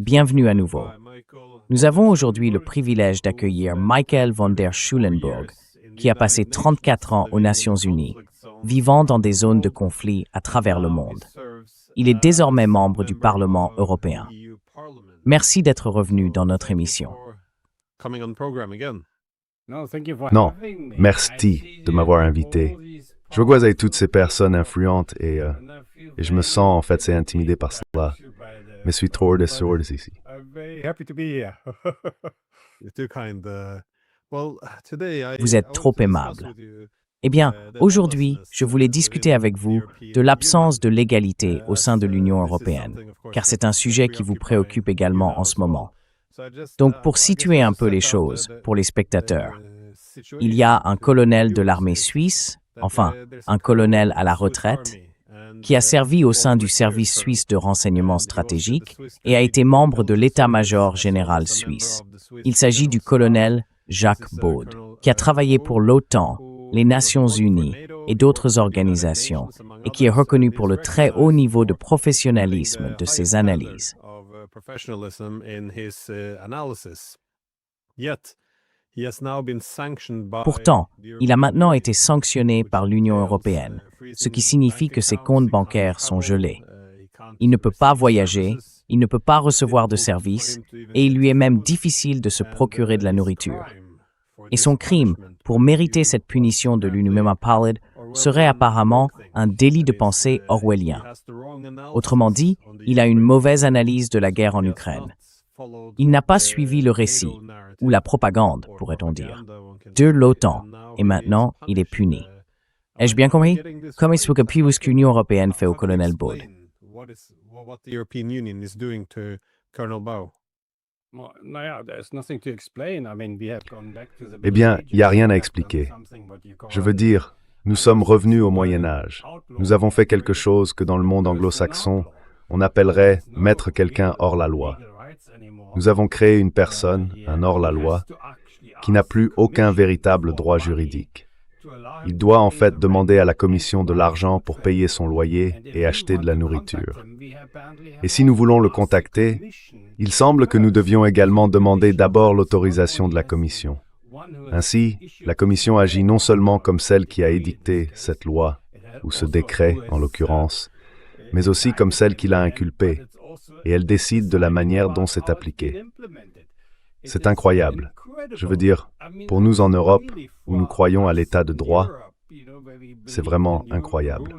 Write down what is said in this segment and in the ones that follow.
Bienvenue à nouveau. Nous avons aujourd'hui le privilège d'accueillir Michael van der Schulenburg, qui a passé 34 ans aux Nations Unies, vivant dans des zones de conflit à travers le monde. Il est désormais membre du Parlement européen. Merci d'être revenu dans notre émission. Non, merci de m'avoir invité. Je vois avec toutes ces personnes influentes et je me sens en fait c'est intimidé par cela. Mais je suis trop de sourds ici. Vous êtes trop aimable. Eh bien, aujourd'hui, je voulais discuter avec vous de l'absence de l'égalité au sein de l'Union européenne, car c'est un sujet qui vous préoccupe également en ce moment. Donc, pour situer un peu les choses, pour les spectateurs, il y a un colonel de l'armée suisse, enfin, un colonel à la retraite, qui a servi au sein du service suisse de renseignement stratégique et a été membre de l'état-major général suisse. Il s'agit du colonel Jacques Baud, qui a travaillé pour l'OTAN, les Nations Unies et d'autres organisations, et qui est reconnu pour le très haut niveau de professionnalisme de ses analyses. Pourtant, il a maintenant été sanctionné par l'Union européenne, ce qui signifie que ses comptes bancaires sont gelés. Il ne peut pas voyager, il ne peut pas recevoir de services, et il lui est même difficile de se procurer de la nourriture. Et son crime, pour mériter cette punition de l'Union Palid, serait apparemment un délit de pensée orwellien. Autrement dit, il a une mauvaise analyse de la guerre en Ukraine. Il n'a pas suivi le récit, ou la propagande, pourrait-on dire, de l'OTAN, et maintenant, il est puni. Ai-je bien compris? Comment est-ce que l'Union européenne fait au colonel Baud? Eh bien, il n'y a rien à expliquer. Je veux dire, nous sommes revenus au Moyen Âge. Nous avons fait quelque chose que dans le monde anglo-saxon, on appellerait mettre quelqu'un hors la loi. Nous avons créé une personne, un hors-la-loi, qui n'a plus aucun véritable droit juridique. Il doit en fait demander à la Commission de l'argent pour payer son loyer et acheter de la nourriture. Et si nous voulons le contacter, il semble que nous devions également demander d'abord l'autorisation de la Commission. Ainsi, la Commission agit non seulement comme celle qui a édicté cette loi, ou ce décret en l'occurrence, mais aussi comme celle qui l'a inculpé, et elle décide de la manière dont c'est appliqué. C'est incroyable. Je veux dire, pour nous en Europe, où nous croyons à l'état de droit, c'est vraiment incroyable.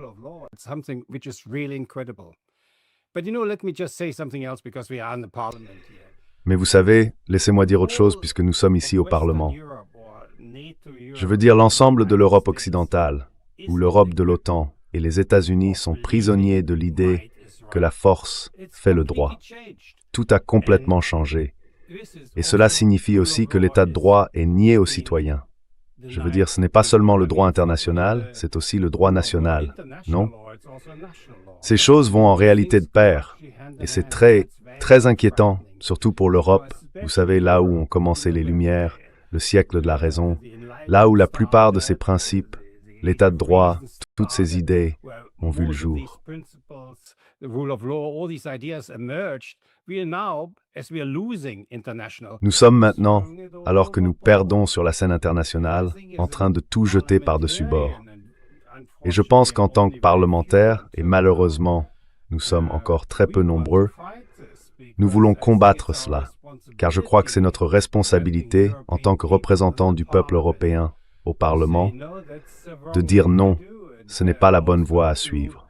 Mais vous savez, laissez-moi dire autre chose puisque nous sommes ici au Parlement. Je veux dire l'ensemble de l'Europe occidentale, ou l'Europe de l'OTAN, et les États-Unis sont prisonniers de l'idée que la force fait le droit. Tout a complètement changé. Et cela signifie aussi que l'état de droit est nié aux citoyens. Je veux dire, ce n'est pas seulement le droit international, c'est aussi le droit national, non? Ces choses vont en réalité de pair. Et c'est très, très inquiétant, surtout pour l'Europe. Vous savez, là où ont commencé les Lumières, le siècle de la raison, là où la plupart de ces principes, l'état de droit, toutes ces idées ont vu le jour. Nous sommes maintenant, alors que nous perdons sur la scène internationale, en train de tout jeter par-dessus bord. Et je pense qu'en tant que parlementaires, et malheureusement, nous sommes encore très peu nombreux, nous voulons combattre cela, car je crois que c'est notre responsabilité, en tant que représentants du peuple européen au Parlement, de dire non, ce n'est pas la bonne voie à suivre.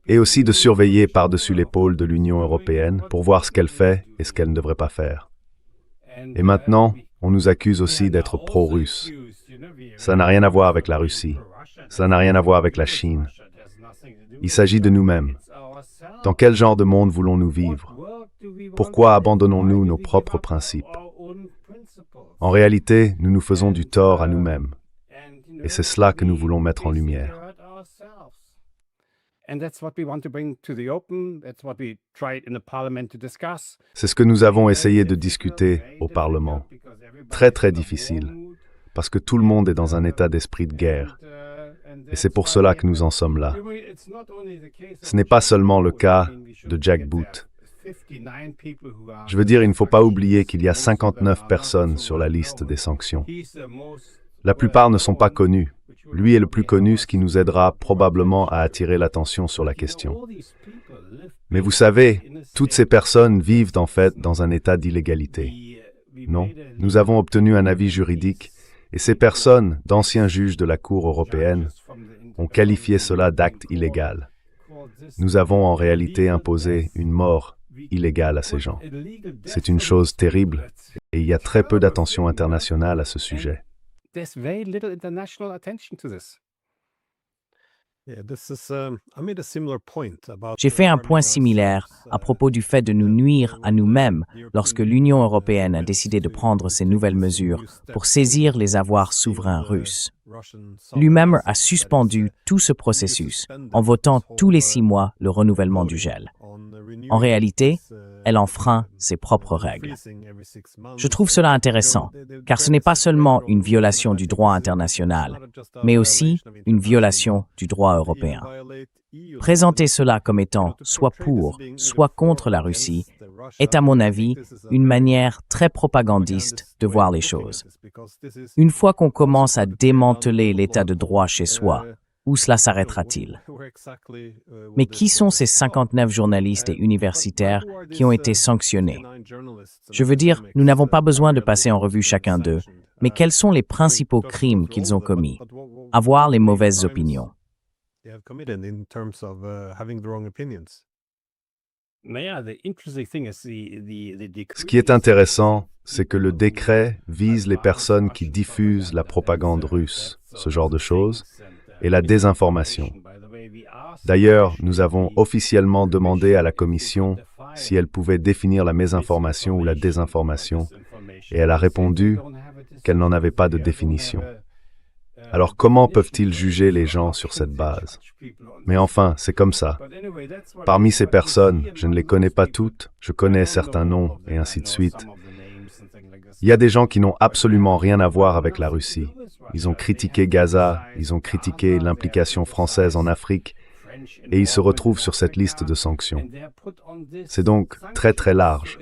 Et aussi de surveiller par-dessus l'épaule de l'Union européenne pour voir ce qu'elle fait et ce qu'elle ne devrait pas faire. Et maintenant, on nous accuse aussi d'être pro-russe. Ça n'a rien à voir avec la Russie. Ça n'a rien à voir avec la Chine. Il s'agit de nous-mêmes. Dans quel genre de monde voulons-nous vivre? Pourquoi abandonnons-nous nos propres principes? En réalité, nous nous faisons du tort à nous-mêmes. Et c'est cela que nous voulons mettre en lumière. C'est ce que nous avons essayé de discuter au Parlement. Très, très difficile, parce que tout le monde est dans un état d'esprit de guerre. Et c'est pour cela que nous en sommes là. Ce n'est pas seulement le cas de Jack Boot. Je veux dire, il ne faut pas oublier qu'il y a 59 personnes sur la liste des sanctions. La plupart ne sont pas connues. Lui est le plus connu, ce qui nous aidera probablement à attirer l'attention sur la question. Mais vous savez, toutes ces personnes vivent en fait dans un état d'illégalité. Non, nous avons obtenu un avis juridique et ces personnes, d'anciens juges de la Cour européenne, ont qualifié cela d'acte illégal. Nous avons en réalité imposé une mort illégale à ces gens. C'est une chose terrible et il y a très peu d'attention internationale à ce sujet. J'ai fait un point similaire à propos du fait de nous nuire à nous-mêmes lorsque l'Union européenne a décidé de prendre ces nouvelles mesures pour saisir les avoirs souverains russes. Lui-même a suspendu tout ce processus en votant tous les 6 mois le renouvellement du gel. En réalité, elle enfreint ses propres règles. Je trouve cela intéressant, car ce n'est pas seulement une violation du droit international, mais aussi une violation du droit européen. Présenter cela comme étant soit pour, soit contre la Russie est, à mon avis, une manière très propagandiste de voir les choses. Une fois qu'on commence à démanteler l'état de droit chez soi, où cela s'arrêtera-t-il? Mais qui sont ces 59 journalistes et universitaires qui ont été sanctionnés? Je veux dire, nous n'avons pas besoin de passer en revue chacun d'eux, mais quels sont les principaux crimes qu'ils ont commis? Avoir les mauvaises opinions. Ce qui est intéressant, c'est que le décret vise les personnes qui diffusent la propagande russe, ce genre de choses, et la désinformation. D'ailleurs, nous avons officiellement demandé à la Commission si elle pouvait définir la mésinformation ou la désinformation, et elle a répondu qu'elle n'en avait pas de définition. Alors comment peuvent-ils juger les gens sur cette base? Mais enfin, c'est comme ça. Parmi ces personnes, je ne les connais pas toutes, je connais certains noms, et ainsi de suite. Il y a des gens qui n'ont absolument rien à voir avec la Russie. Ils ont critiqué Gaza, ils ont critiqué l'implication française en Afrique, et ils se retrouvent sur cette liste de sanctions. C'est donc très très large.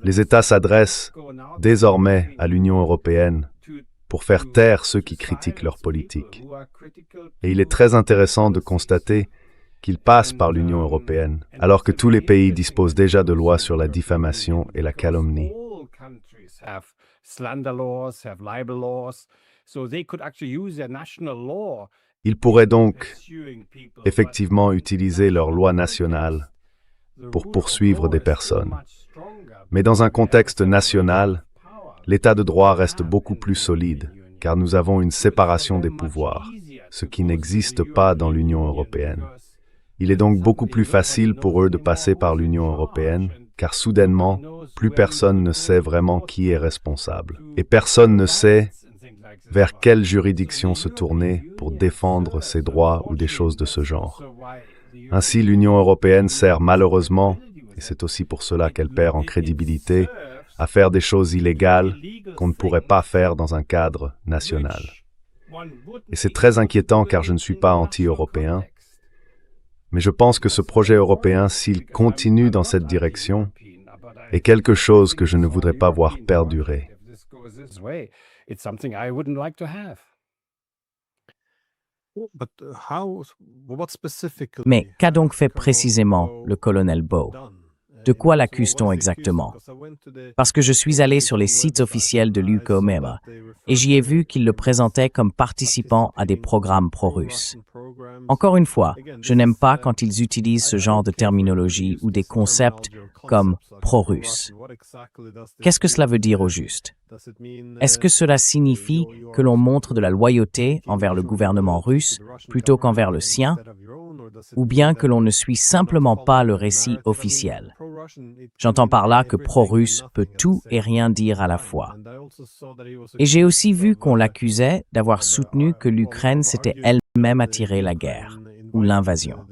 Les États s'adressent désormais à l'Union européenne pour faire taire ceux qui critiquent leur politique. Et il est très intéressant de constater qu'ils passent par l'Union européenne, alors que tous les pays disposent déjà de lois sur la diffamation et la calomnie. Ils pourraient donc effectivement utiliser leur loi nationale pour poursuivre des personnes. Mais dans un contexte national, l'état de droit reste beaucoup plus solide, car nous avons une séparation des pouvoirs, ce qui n'existe pas dans l'Union européenne. Il est donc beaucoup plus facile pour eux de passer par l'Union européenne, car soudainement, plus personne ne sait vraiment qui est responsable. Et personne ne sait vers quelle juridiction se tourner pour défendre ses droits ou des choses de ce genre. Ainsi, l'Union européenne sert malheureusement, et c'est aussi pour cela qu'elle perd en crédibilité, à faire des choses illégales qu'on ne pourrait pas faire dans un cadre national. Et c'est très inquiétant car je ne suis pas anti-européen, mais je pense que ce projet européen, s'il continue dans cette direction, est quelque chose que je ne voudrais pas voir perdurer. Mais qu'a donc fait précisément le colonel Bowe? De quoi l'accuse-t-on exactement? Parce que je suis allé sur les sites officiels de l'UKMEMA et j'y ai vu qu'il le présentait comme participant à des programmes pro-russes. Encore une fois, je n'aime pas quand ils utilisent ce genre de terminologie ou des concepts comme pro-russe. Qu'est-ce que cela veut dire au juste? Est-ce que cela signifie que l'on montre de la loyauté envers le gouvernement russe plutôt qu'envers le sien? Ou bien que l'on ne suit simplement pas le récit officiel? J'entends par là que pro-russe peut tout et rien dire à la fois. Et j'ai aussi vu qu'on l'accusait d'avoir soutenu que l'Ukraine s'était elle-même attiré la guerre ou l'invasion.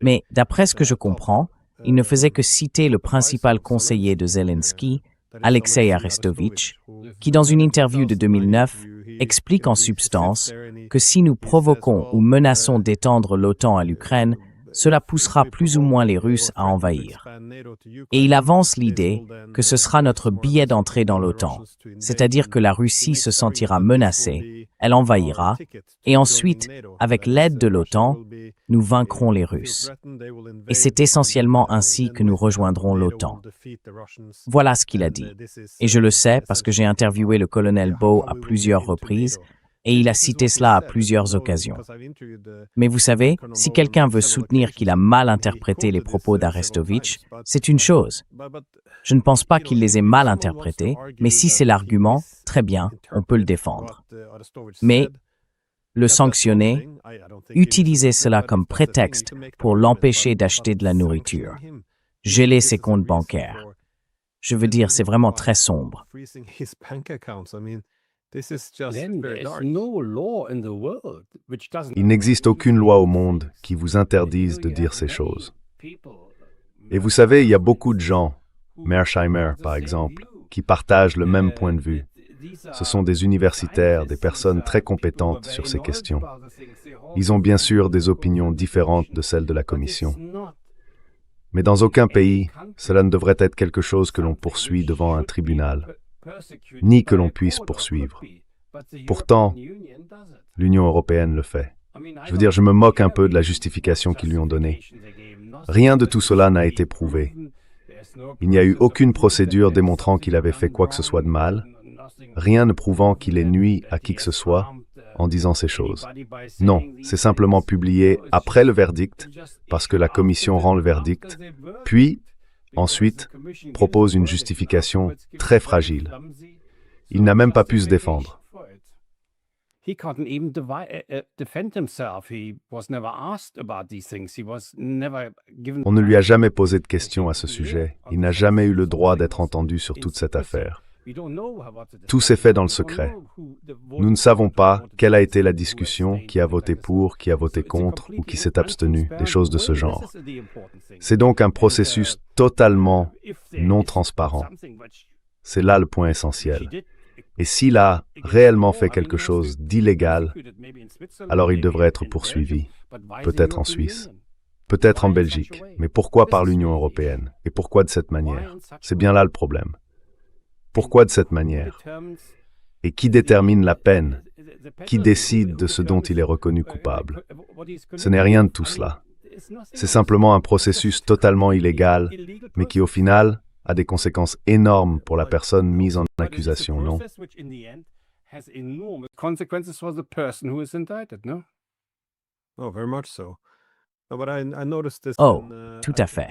Mais d'après ce que je comprends, il ne faisait que citer le principal conseiller de Zelensky, Alexei Arestovitch, qui dans une interview de 2009 explique en substance que si nous provoquons ou menaçons d'étendre l'OTAN à l'Ukraine, cela poussera plus ou moins les Russes à envahir. Et il avance l'idée que ce sera notre billet d'entrée dans l'OTAN, c'est-à-dire que la Russie se sentira menacée, elle envahira, et ensuite, avec l'aide de l'OTAN, nous vaincrons les Russes. Et c'est essentiellement ainsi que nous rejoindrons l'OTAN. Voilà ce qu'il a dit. Et je le sais parce que j'ai interviewé le colonel Bowe à plusieurs reprises, et il a cité cela à plusieurs occasions. Mais vous savez, si quelqu'un veut soutenir qu'il a mal interprété les propos d'Arestovitch, c'est une chose. Je ne pense pas qu'il les ait mal interprétés, mais si c'est l'argument, très bien, on peut le défendre. Mais le sanctionner, utiliser cela comme prétexte pour l'empêcher d'acheter de la nourriture, geler ses comptes bancaires. Je veux dire, c'est vraiment très sombre. Il n'existe aucune loi au monde qui vous interdise de dire ces choses. Et vous savez, il y a beaucoup de gens, Mearsheimer par exemple, qui partagent le même point de vue. Ce sont des universitaires, des personnes très compétentes sur ces questions. Ils ont bien sûr des opinions différentes de celles de la Commission. Mais dans aucun pays, cela ne devrait être quelque chose que l'on poursuit devant un tribunal, ni que l'on puisse poursuivre. Pourtant, l'Union européenne le fait. Je veux dire, je me moque un peu de la justification qu'ils lui ont donnée. Rien de tout cela n'a été prouvé. Il n'y a eu aucune procédure démontrant qu'il avait fait quoi que ce soit de mal, rien ne prouvant qu'il ait nui à qui que ce soit en disant ces choses. Non, c'est simplement publié après le verdict, parce que la Commission rend le verdict, puis, ensuite, propose une justification très fragile. Il n'a même pas pu se défendre. On ne lui a jamais posé de questions à ce sujet. Il n'a jamais eu le droit d'être entendu sur toute cette affaire. Tout s'est fait dans le secret. Nous ne savons pas quelle a été la discussion, qui a voté pour, qui a voté contre ou qui s'est abstenu, des choses de ce genre. C'est donc un processus totalement non transparent. C'est là le point essentiel. Et s'il a réellement fait quelque chose d'illégal, alors il devrait être poursuivi, peut-être en Suisse, peut-être en Belgique. Mais pourquoi par l'Union européenne? Et pourquoi de cette manière? C'est bien là le problème. Pourquoi de cette manière? Et qui détermine la peine? Qui décide de ce dont il est reconnu coupable? Ce n'est rien de tout cela. C'est simplement un processus totalement illégal, mais qui au final a des conséquences énormes pour la personne mise en accusation, non? Oh, tout à fait.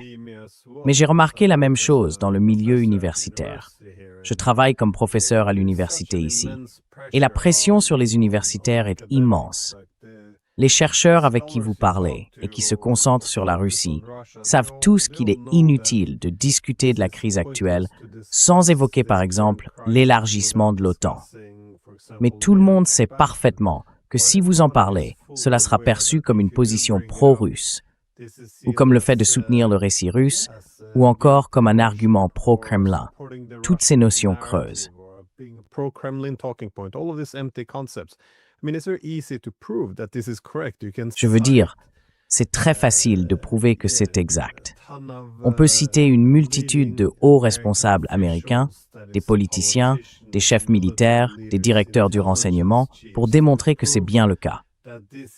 Mais j'ai remarqué la même chose dans le milieu universitaire. Je travaille comme professeur à l'université ici. Et la pression sur les universitaires est immense. Les chercheurs avec qui vous parlez et qui se concentrent sur la Russie savent tous qu'il est inutile de discuter de la crise actuelle sans évoquer par exemple l'élargissement de l'OTAN. Mais tout le monde sait parfaitement que si vous en parlez, cela sera perçu comme une position pro-russe, ou comme le fait de soutenir le récit russe, ou encore comme un argument pro-Kremlin. Toutes ces notions creuses. Je veux dire, c'est très facile de prouver que c'est exact. On peut citer une multitude de hauts responsables américains, des politiciens, des chefs militaires, des directeurs du renseignement, pour démontrer que c'est bien le cas.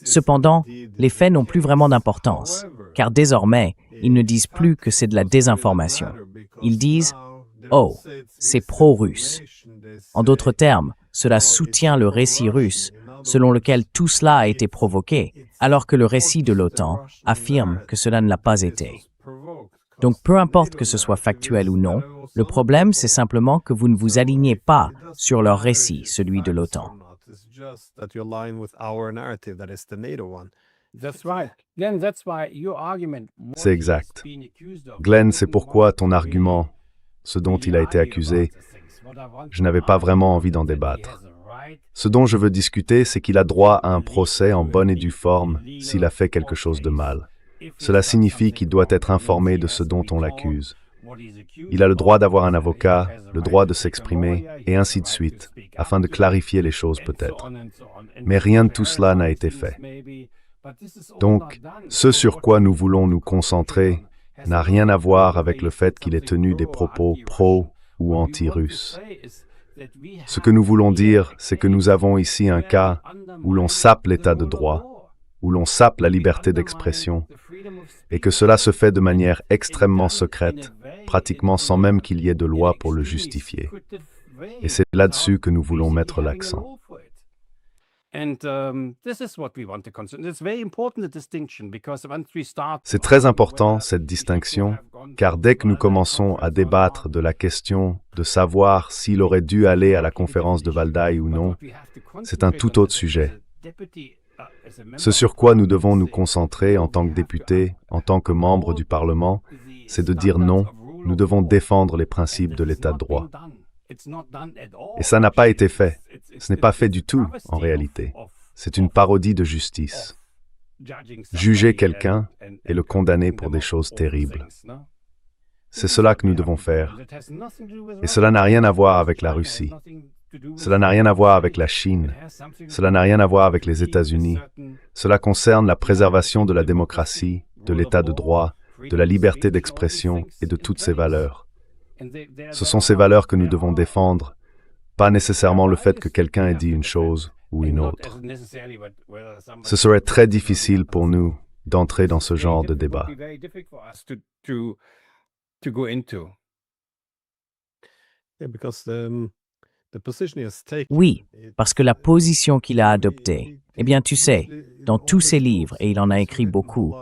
Cependant, les faits n'ont plus vraiment d'importance, car désormais, ils ne disent plus que c'est de la désinformation. Ils disent « Oh, c'est pro-russe ». En d'autres termes, cela soutient le récit russe, selon lequel tout cela a été provoqué, alors que le récit de l'OTAN affirme que cela ne l'a pas été. Donc peu importe que ce soit factuel ou non, le problème c'est simplement que vous ne vous alignez pas sur leur récit, celui de l'OTAN. C'est exact. Glenn, c'est pourquoi ton argument, ce dont il a été accusé, je n'avais pas vraiment envie d'en débattre. Ce dont je veux discuter, c'est qu'il a droit à un procès en bonne et due forme s'il a fait quelque chose de mal. Cela signifie qu'il doit être informé de ce dont on l'accuse. Il a le droit d'avoir un avocat, le droit de s'exprimer, et ainsi de suite, afin de clarifier les choses peut-être. Mais rien de tout cela n'a été fait. Donc, ce sur quoi nous voulons nous concentrer n'a rien à voir avec le fait qu'il ait tenu des propos pro- ou anti-russes. Ce que nous voulons dire, c'est que nous avons ici un cas où l'on sape l'état de droit, où l'on sape la liberté d'expression, et que cela se fait de manière extrêmement secrète, pratiquement sans même qu'il y ait de loi pour le justifier. Et c'est là-dessus que nous voulons mettre l'accent. C'est très important, cette distinction, car dès que nous commençons à débattre de la question de savoir s'il aurait dû aller à la conférence de Valdai ou non, c'est un tout autre sujet. Ce sur quoi nous devons nous concentrer en tant que députés, en tant que membres du Parlement, c'est de dire non, nous devons défendre les principes de l'État de droit. Et ça n'a pas été fait. Ce n'est pas fait du tout, en réalité. C'est une parodie de justice. Juger quelqu'un et le condamner pour des choses terribles. C'est cela que nous devons faire. Et cela n'a rien à voir avec la Russie. Cela n'a rien à voir avec la Chine. Cela n'a rien à voir avec les États-Unis. Cela concerne la préservation de la démocratie, de l'État de droit, de la liberté d'expression et de toutes ces valeurs. Ce sont ces valeurs que nous devons défendre, pas nécessairement le fait que quelqu'un ait dit une chose ou une autre. Ce serait très difficile pour nous d'entrer dans ce genre de débat. Oui, parce que la position qu'il a adoptée, eh bien tu sais, dans tous ses livres, et il en a écrit beaucoup,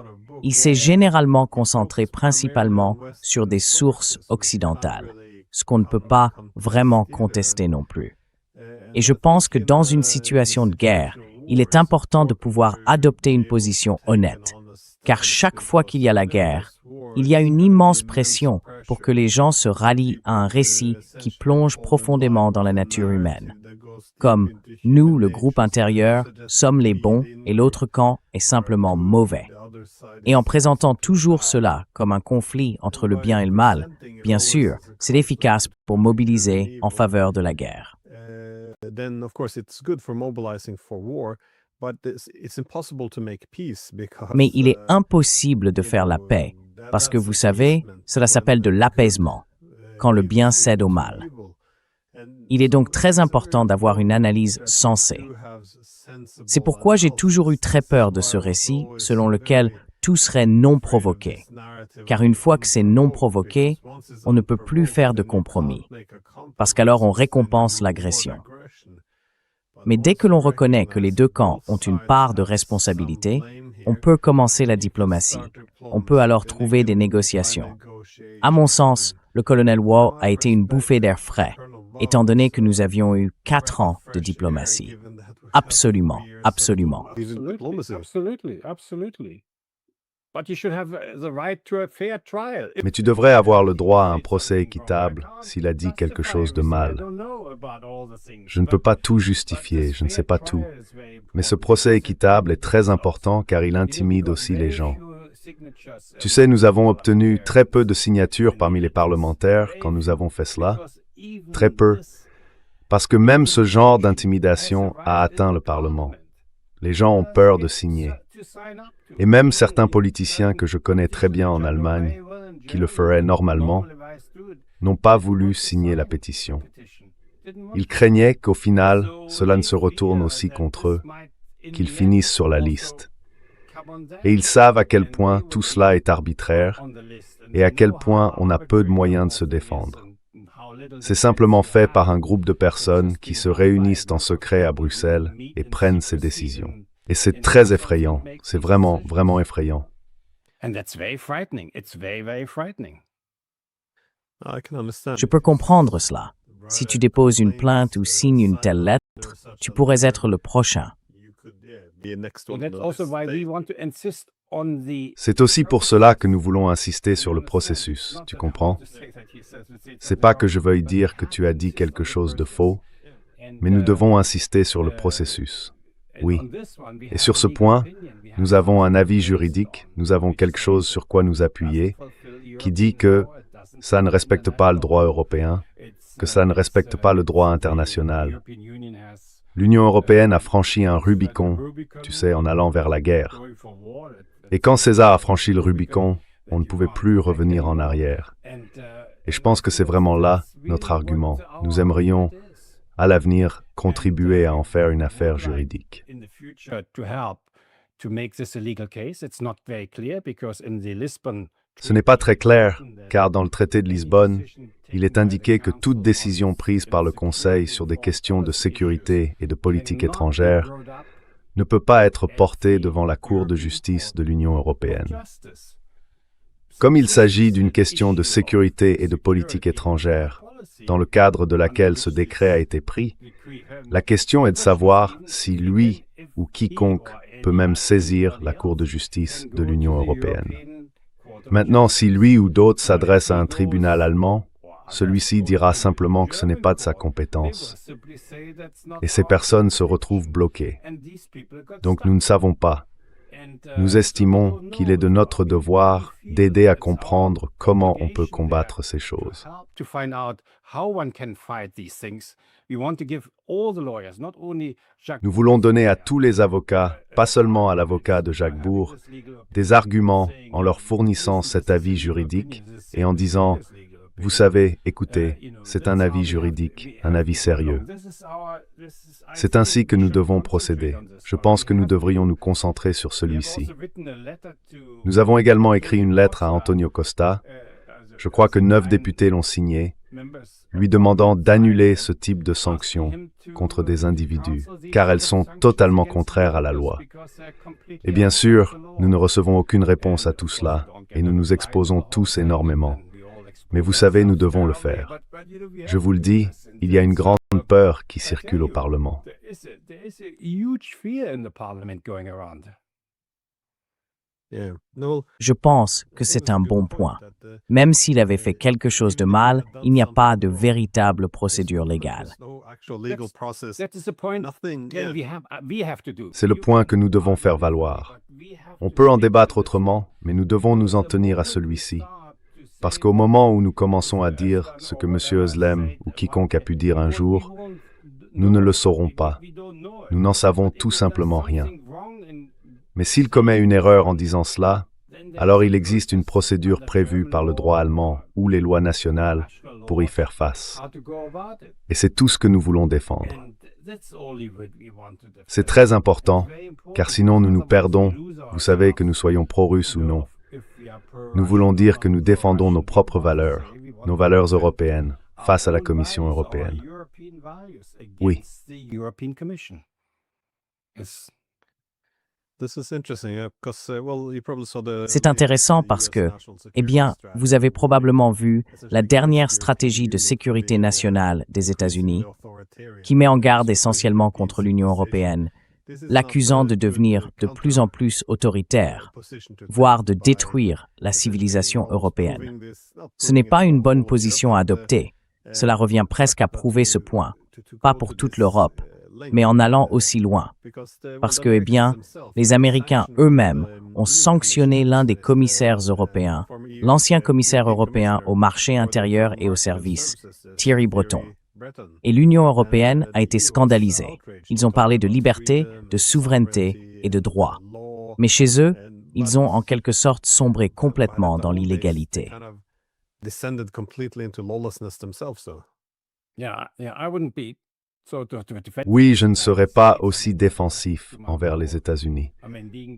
il s'est généralement concentré principalement sur des sources occidentales, ce qu'on ne peut pas vraiment contester non plus. Et je pense que dans une situation de guerre, il est important de pouvoir adopter une position honnête, car chaque fois qu'il y a la guerre, il y a une immense pression pour que les gens se rallient à un récit qui plonge profondément dans la nature humaine. Comme nous, le groupe intérieur, sommes les bons et l'autre camp est simplement mauvais. Et en présentant toujours cela comme un conflit entre le bien et le mal, bien sûr, c'est efficace pour mobiliser en faveur de la guerre. Mais il est impossible de faire la paix, parce que vous savez, cela s'appelle de l'apaisement, quand le bien cède au mal. Il est donc très important d'avoir une analyse sensée. C'est pourquoi j'ai toujours eu très peur de ce récit selon lequel tout serait non provoqué. Car une fois que c'est non provoqué, on ne peut plus faire de compromis, parce qu'alors on récompense l'agression. Mais dès que l'on reconnaît que les deux camps ont une part de responsabilité, on peut commencer la diplomatie. On peut alors trouver des négociations. À mon sens, le colonel Waugh a été une bouffée d'air frais, étant donné que nous avions eu 4 ans de diplomatie. Absolument, absolument. Mais tu devrais avoir le droit à un procès équitable s'il a dit quelque chose de mal. Je ne peux pas tout justifier, je ne sais pas tout. Mais ce procès équitable est très important car il intimide aussi les gens. Tu sais, nous avons obtenu très peu de signatures parmi les parlementaires quand nous avons fait cela. Très peu. Parce que même ce genre d'intimidation a atteint le Parlement. Les gens ont peur de signer. Et même certains politiciens que je connais très bien en Allemagne, qui le feraient normalement, n'ont pas voulu signer la pétition. Ils craignaient qu'au final, cela ne se retourne aussi contre eux, qu'ils finissent sur la liste. Et ils savent à quel point tout cela est arbitraire et à quel point on a peu de moyens de se défendre. C'est simplement fait par un groupe de personnes qui se réunissent en secret à Bruxelles et prennent ces décisions. Et c'est très effrayant. C'est vraiment, vraiment effrayant. Je peux comprendre cela. Si tu déposes une plainte ou signes une telle lettre, tu pourrais être le prochain. C'est aussi pour cela que nous voulons insister sur le processus, tu comprends? C'est pas que je veuille dire que tu as dit quelque chose de faux, mais nous devons insister sur le processus. Oui. Et sur ce point, nous avons un avis juridique, nous avons quelque chose sur quoi nous appuyer, qui dit que ça ne respecte pas le droit européen, que ça ne respecte pas le droit international. L'Union européenne a franchi un Rubicon, tu sais, en allant vers la guerre. Et quand César a franchi le Rubicon, on ne pouvait plus revenir en arrière. Et je pense que c'est vraiment là notre argument. Nous aimerions, à l'avenir, contribuer à en faire une affaire juridique. Ce n'est pas très clair, car dans le traité de Lisbonne, il est indiqué que toute décision prise par le Conseil sur des questions de sécurité et de politique étrangère ne peut pas être portée devant la Cour de justice de l'Union européenne. Comme il s'agit d'une question de sécurité et de politique étrangère, dans le cadre de laquelle ce décret a été pris, la question est de savoir si lui ou quiconque peut même saisir la Cour de justice de l'Union européenne. Maintenant, si lui ou d'autres s'adressent à un tribunal allemand, celui-ci dira simplement que ce n'est pas de sa compétence. Et ces personnes se retrouvent bloquées. Donc nous ne savons pas. Nous estimons qu'il est de notre devoir d'aider à comprendre comment on peut combattre ces choses. Nous voulons donner à tous les avocats, pas seulement à l'avocat de Jacques Bourg, des arguments en leur fournissant cet avis juridique et en disant « Vous savez, écoutez, c'est un avis juridique, un avis sérieux. » C'est ainsi que nous devons procéder. Je pense que nous devrions nous concentrer sur celui-ci. Nous avons également écrit une lettre à Antonio Costa. Je crois que 9 députés l'ont signée, lui demandant d'annuler ce type de sanctions contre des individus, car elles sont totalement contraires à la loi. Et bien sûr, nous ne recevons aucune réponse à tout cela, et nous nous exposons tous énormément. Mais vous savez, nous devons le faire. Je vous le dis, il y a une grande peur qui circule au Parlement. Je pense que c'est un bon point. Même s'il avait fait quelque chose de mal, il n'y a pas de véritable procédure légale. C'est le point que nous devons faire valoir. On peut en débattre autrement, mais nous devons nous en tenir à celui-ci. Parce qu'au moment où nous commençons à dire ce que M. Özlem ou quiconque a pu dire un jour, nous ne le saurons pas. Nous n'en savons tout simplement rien. Mais s'il commet une erreur en disant cela, alors il existe une procédure prévue par le droit allemand ou les lois nationales pour y faire face. Et c'est tout ce que nous voulons défendre. C'est très important, car sinon nous nous perdons, vous savez que nous soyons pro-russes ou non. Nous voulons dire que nous défendons nos propres valeurs, nos valeurs européennes, face à la Commission européenne. Oui. C'est intéressant parce que, eh bien, vous avez probablement vu la dernière stratégie de sécurité nationale des États-Unis, qui met en garde essentiellement contre l'Union européenne, l'accusant de devenir de plus en plus autoritaire, voire de détruire la civilisation européenne. Ce n'est pas une bonne position à adopter. Cela revient presque à prouver ce point, pas pour toute l'Europe, mais en allant aussi loin. Parce que, eh bien, les Américains eux-mêmes ont sanctionné l'un des commissaires européens, l'ancien commissaire européen au marché intérieur et aux services, Thierry Breton. Et l'Union européenne a été scandalisée. Ils ont parlé de liberté, de souveraineté et de droit. Mais chez eux, ils ont en quelque sorte sombré complètement dans l'illégalité. Oui, je ne serai pas aussi défensif envers les États-Unis.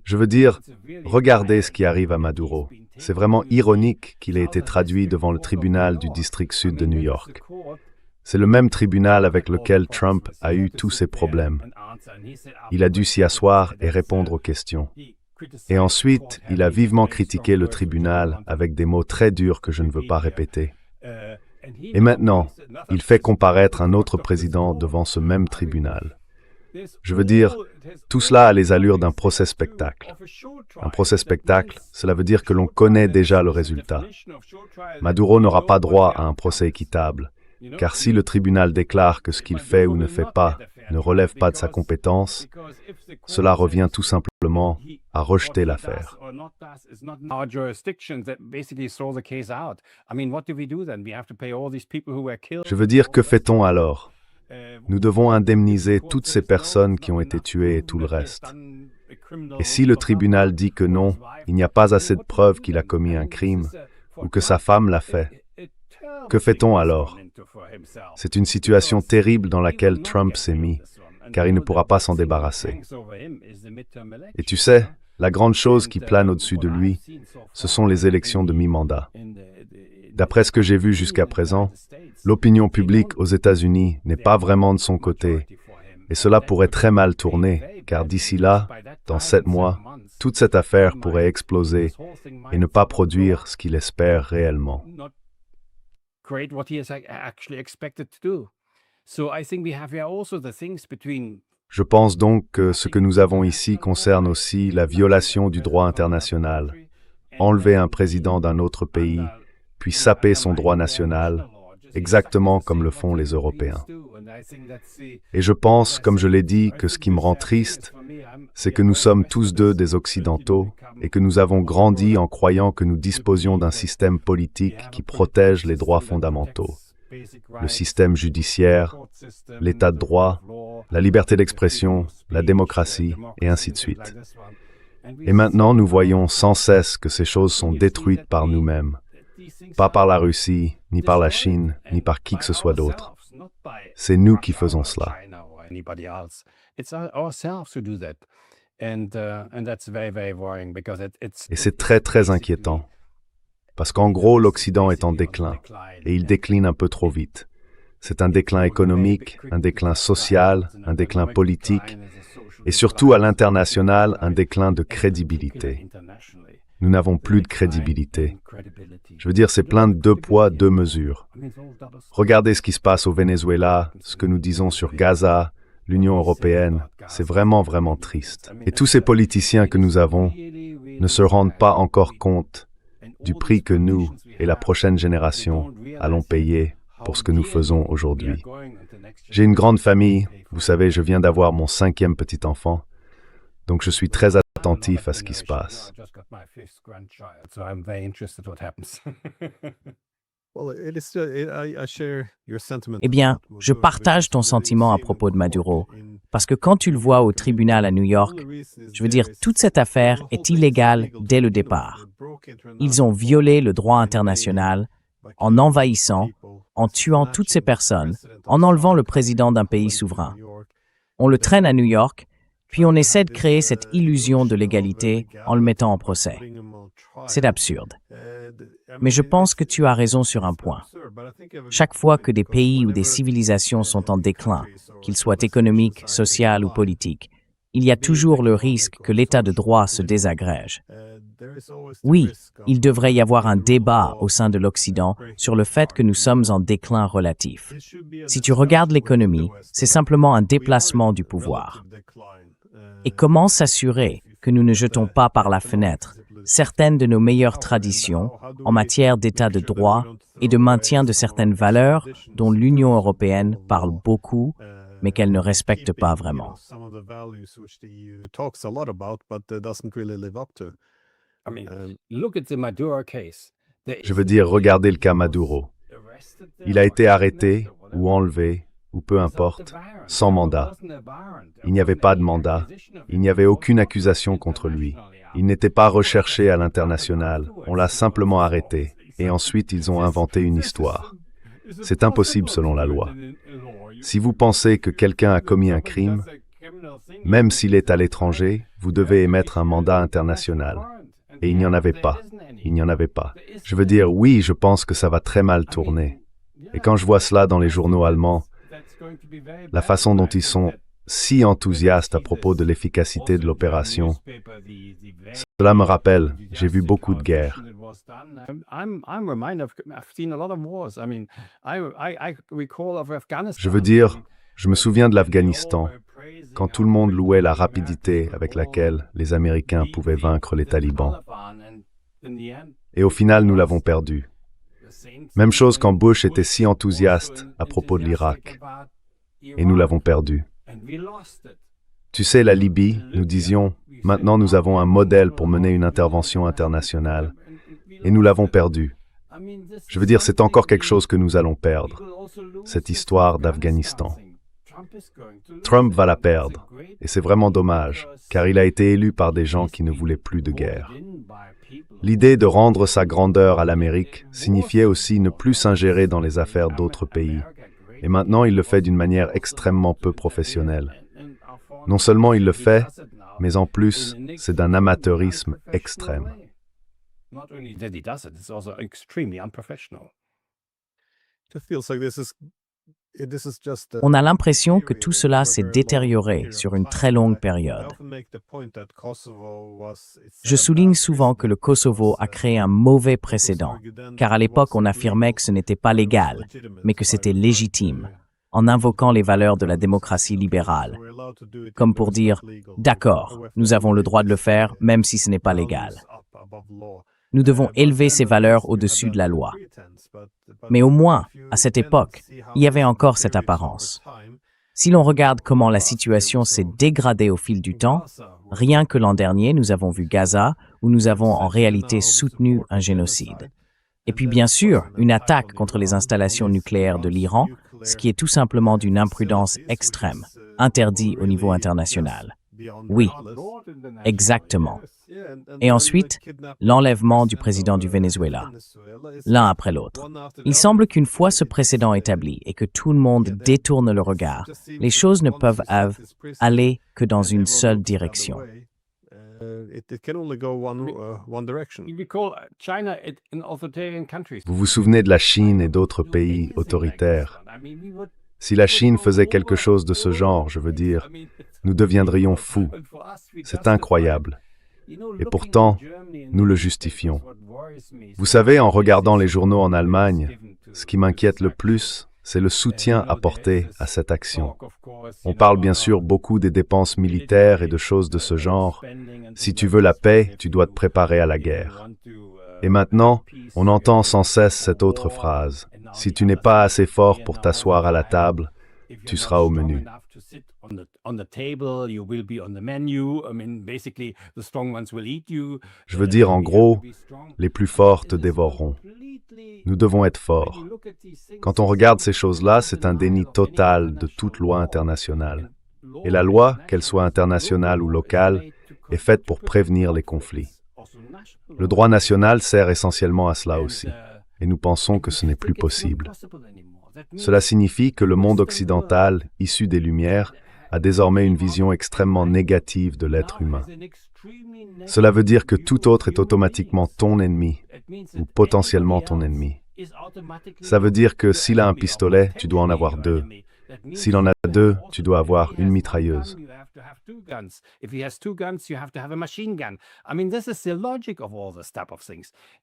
Je veux dire, regardez ce qui arrive à Maduro. C'est vraiment ironique qu'il ait été traduit devant le tribunal du district sud de New York. C'est le même tribunal avec lequel Trump a eu tous ses problèmes. Il a dû s'y asseoir et répondre aux questions. Et ensuite, il a vivement critiqué le tribunal avec des mots très durs que je ne veux pas répéter. Et maintenant, il fait comparaître un autre président devant ce même tribunal. Je veux dire, tout cela a les allures d'un procès-spectacle. Un procès-spectacle, cela veut dire que l'on connaît déjà le résultat. Maduro n'aura pas droit à un procès équitable, car si le tribunal déclare que ce qu'il fait ou ne fait pas ne relève pas de sa compétence, cela revient tout simplement à rejeter l'affaire. Je veux dire, que fait-on alors? Nous devons indemniser toutes ces personnes qui ont été tuées et tout le reste. Et si le tribunal dit que non, il n'y a pas assez de preuves qu'il a commis un crime, ou que sa femme l'a fait, que fait-on alors? C'est une situation terrible dans laquelle Trump s'est mis, car il ne pourra pas s'en débarrasser. Et tu sais, la grande chose qui plane au-dessus de lui, ce sont les élections de mi-mandat. D'après ce que j'ai vu jusqu'à présent, l'opinion publique aux États-Unis n'est pas vraiment de son côté, et cela pourrait très mal tourner, car d'ici là, dans 7 mois, toute cette affaire pourrait exploser et ne pas produire ce qu'il espère réellement. Je pense donc que ce que nous avons ici concerne aussi la violation du droit international. Enlever un président d'un autre pays, puis saper son droit national, exactement comme le font les Européens. Et je pense, comme je l'ai dit, que ce qui me rend triste, c'est que nous sommes tous deux des Occidentaux et que nous avons grandi en croyant que nous disposions d'un système politique qui protège les droits fondamentaux. Le système judiciaire, l'état de droit, la liberté d'expression, la démocratie, et ainsi de suite. Et maintenant, nous voyons sans cesse que ces choses sont détruites par nous-mêmes. Pas par la Russie, ni par la Chine, ni par qui que ce soit d'autre. C'est nous qui faisons cela. Et c'est très, très inquiétant. Parce qu'en gros, l'Occident est en déclin, et il décline un peu trop vite. C'est un déclin économique, un déclin social, un déclin politique, et surtout à l'international, un déclin de crédibilité. Nous n'avons plus de crédibilité. Je veux dire, c'est plein de 2 poids, 2 mesures. Regardez ce qui se passe au Venezuela, ce que nous disons sur Gaza, l'Union européenne, c'est vraiment, vraiment triste. Et tous ces politiciens que nous avons ne se rendent pas encore compte du prix que nous et la prochaine génération allons payer pour ce que nous faisons aujourd'hui. J'ai une grande famille, vous savez, je viens d'avoir mon 5e petit enfant, donc je suis très attentif à ce qui se passe. Eh bien, je partage ton sentiment à propos de Maduro, parce que quand tu le vois au tribunal à New York, je veux dire, toute cette affaire est illégale dès le départ. Ils ont violé le droit international en envahissant, en tuant toutes ces personnes, en enlevant le président d'un pays souverain. On le traîne à New York, puis on essaie de créer cette illusion de légalité en le mettant en procès. C'est absurde. Mais je pense que tu as raison sur un point. Chaque fois que des pays ou des civilisations sont en déclin, qu'ils soient économiques, sociaux ou politiques, il y a toujours le risque que l'état de droit se désagrège. Oui, il devrait y avoir un débat au sein de l'Occident sur le fait que nous sommes en déclin relatif. Si tu regardes l'économie, c'est simplement un déplacement du pouvoir. Et comment s'assurer que nous ne jetons pas par la fenêtre certaines de nos meilleures traditions en matière d'état de droit et de maintien de certaines valeurs dont l'Union européenne parle beaucoup, mais qu'elle ne respecte pas vraiment. Je veux dire, regardez le cas Maduro. Il a été arrêté ou enlevé, ou peu importe, sans mandat. Il n'y avait pas de mandat, il n'y avait aucune accusation contre lui. Il n'était pas recherché à l'international, on l'a simplement arrêté, et ensuite ils ont inventé une histoire. C'est impossible selon la loi. Si vous pensez que quelqu'un a commis un crime, même s'il est à l'étranger, vous devez émettre un mandat international. Et il n'y en avait pas. Il n'y en avait pas. Je veux dire, oui, je pense que ça va très mal tourner. Et quand je vois cela dans les journaux allemands, la façon dont ils sont si enthousiastes à propos de l'efficacité de l'opération, cela me rappelle, j'ai vu beaucoup de guerres. Je veux dire, je me souviens de l'Afghanistan, quand tout le monde louait la rapidité avec laquelle les Américains pouvaient vaincre les talibans. Et au final, nous l'avons perdu. Même chose quand Bush était si enthousiaste à propos de l'Irak. Et nous l'avons perdu. Tu sais, la Libye, nous disions, maintenant nous avons un modèle pour mener une intervention internationale. Et nous l'avons perdu. Je veux dire, c'est encore quelque chose que nous allons perdre. Cette histoire d'Afghanistan. Trump va la perdre. Et c'est vraiment dommage, car il a été élu par des gens qui ne voulaient plus de guerre. L'idée de rendre sa grandeur à l'Amérique signifiait aussi ne plus s'ingérer dans les affaires d'autres pays. Et maintenant, il le fait d'une manière extrêmement peu professionnelle. Non seulement il le fait, mais en plus, c'est d'un amateurisme extrême. On a l'impression que tout cela s'est détérioré sur une très longue période. Je souligne souvent que le Kosovo a créé un mauvais précédent, car à l'époque on affirmait que ce n'était pas légal, mais que c'était légitime, en invoquant les valeurs de la démocratie libérale, comme pour dire « D'accord, nous avons le droit de le faire, même si ce n'est pas légal ». Nous devons élever ces valeurs au-dessus de la loi. Mais au moins, à cette époque, il y avait encore cette apparence. Si l'on regarde comment la situation s'est dégradée au fil du temps, rien que l'an dernier, nous avons vu Gaza, où nous avons en réalité soutenu un génocide. Et puis bien sûr, une attaque contre les installations nucléaires de l'Iran, ce qui est tout simplement d'une imprudence extrême, interdit au niveau international. Oui, exactement. Et ensuite, l'enlèvement du président du Venezuela, l'un après l'autre. Il semble qu'une fois ce précédent établi et que tout le monde détourne le regard, les choses ne peuvent aller que dans une seule direction. Vous vous souvenez de la Chine et d'autres pays autoritaires. Si la Chine faisait quelque chose de ce genre, je veux dire, nous deviendrions fous. C'est incroyable. Et pourtant, nous le justifions. Vous savez, en regardant les journaux en Allemagne, ce qui m'inquiète le plus, c'est le soutien apporté à cette action. On parle bien sûr beaucoup des dépenses militaires et de choses de ce genre. Si tu veux la paix, tu dois te préparer à la guerre. Et maintenant, on entend sans cesse cette autre phrase. Si tu n'es pas assez fort pour t'asseoir à la table, tu seras au menu. Je veux dire, en gros, les plus forts te dévoreront. Nous devons être forts. Quand on regarde ces choses-là, c'est un déni total de toute loi internationale. Et la loi, qu'elle soit internationale ou locale, est faite pour prévenir les conflits. Le droit national sert essentiellement à cela aussi. Et nous pensons que ce n'est plus possible. Cela signifie que le monde occidental, issu des Lumières, a désormais une vision extrêmement négative de l'être humain. Cela veut dire que tout autre est automatiquement ton ennemi, ou potentiellement ton ennemi. Ça veut dire que s'il a un pistolet, tu dois en avoir deux. S'il en a deux, tu dois avoir une mitrailleuse.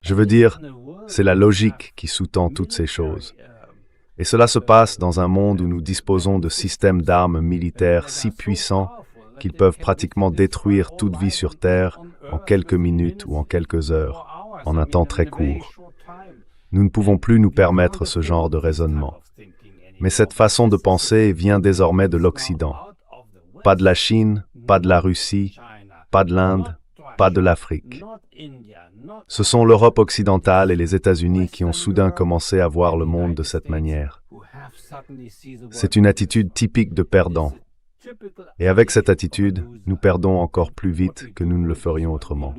Je veux dire, c'est la logique qui sous-tend toutes ces choses. Et cela se passe dans un monde où nous disposons de systèmes d'armes militaires si puissants qu'ils peuvent pratiquement détruire toute vie sur Terre en quelques minutes ou en quelques heures, en un temps très court. Nous ne pouvons plus nous permettre ce genre de raisonnement. Mais cette façon de penser vient désormais de l'Occident. Pas de la Chine, pas de la Russie, pas de l'Inde, pas de l'Afrique. Ce sont l'Europe occidentale et les États-Unis qui ont soudain commencé à voir le monde de cette manière. C'est une attitude typique de perdant. Et avec cette attitude, nous perdons encore plus vite que nous ne le ferions autrement.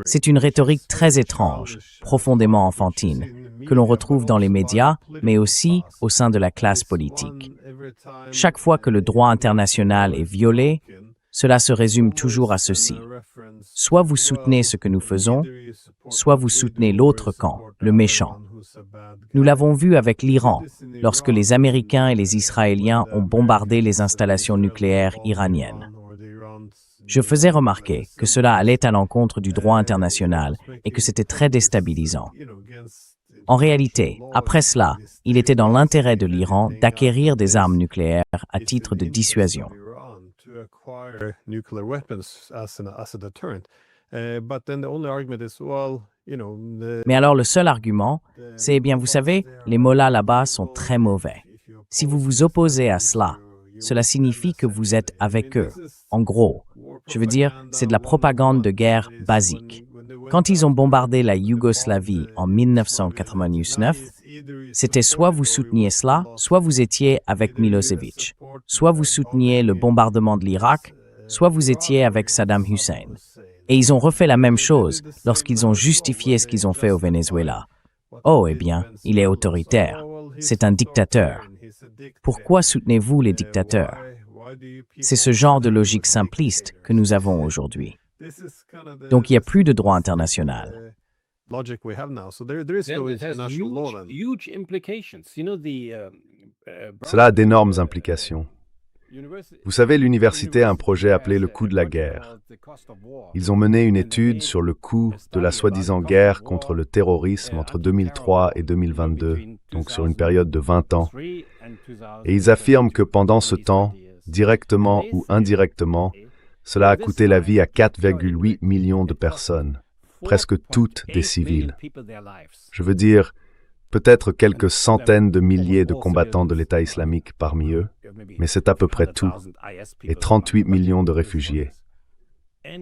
C'est une rhétorique très étrange, profondément enfantine, que l'on retrouve dans les médias, mais aussi au sein de la classe politique. Chaque fois que le droit international est violé, cela se résume toujours à ceci. Soit vous soutenez ce que nous faisons, soit vous soutenez l'autre camp, le méchant. Nous l'avons vu avec l'Iran, lorsque les Américains et les Israéliens ont bombardé les installations nucléaires iraniennes. Je faisais remarquer que cela allait à l'encontre du droit international et que c'était très déstabilisant. En réalité, après cela, il était dans l'intérêt de l'Iran d'acquérir des armes nucléaires à titre de dissuasion. Mais alors le seul argument, c'est, eh bien, vous savez, les mollahs là-bas sont très mauvais. Si vous vous opposez à cela, cela signifie que vous êtes avec eux. En gros, je veux dire, c'est de la propagande de guerre basique. Quand ils ont bombardé la Yougoslavie en 1999, c'était soit vous souteniez cela, soit vous étiez avec Milosevic, soit vous souteniez le bombardement de l'Irak, soit vous étiez avec Saddam Hussein. Et ils ont refait la même chose lorsqu'ils ont justifié ce qu'ils ont fait au Venezuela. Oh, eh bien, il est autoritaire. C'est un dictateur. Pourquoi soutenez-vous les dictateurs? C'est ce genre de logique simpliste que nous avons aujourd'hui. Donc il n'y a plus de droit international. Cela a d'énormes implications. Vous savez, l'université a un projet appelé le coût de la guerre. Ils ont mené une étude sur le coût de la soi-disant guerre contre le terrorisme entre 2003 et 2022, donc sur une période de 20 ans. Et ils affirment que pendant ce temps, directement ou indirectement, cela a coûté la vie à 4,8 millions de personnes, presque toutes des civils. Je veux dire, peut-être quelques centaines de milliers de combattants de l'État islamique parmi eux, mais c'est à peu près tout, et 38 millions de réfugiés.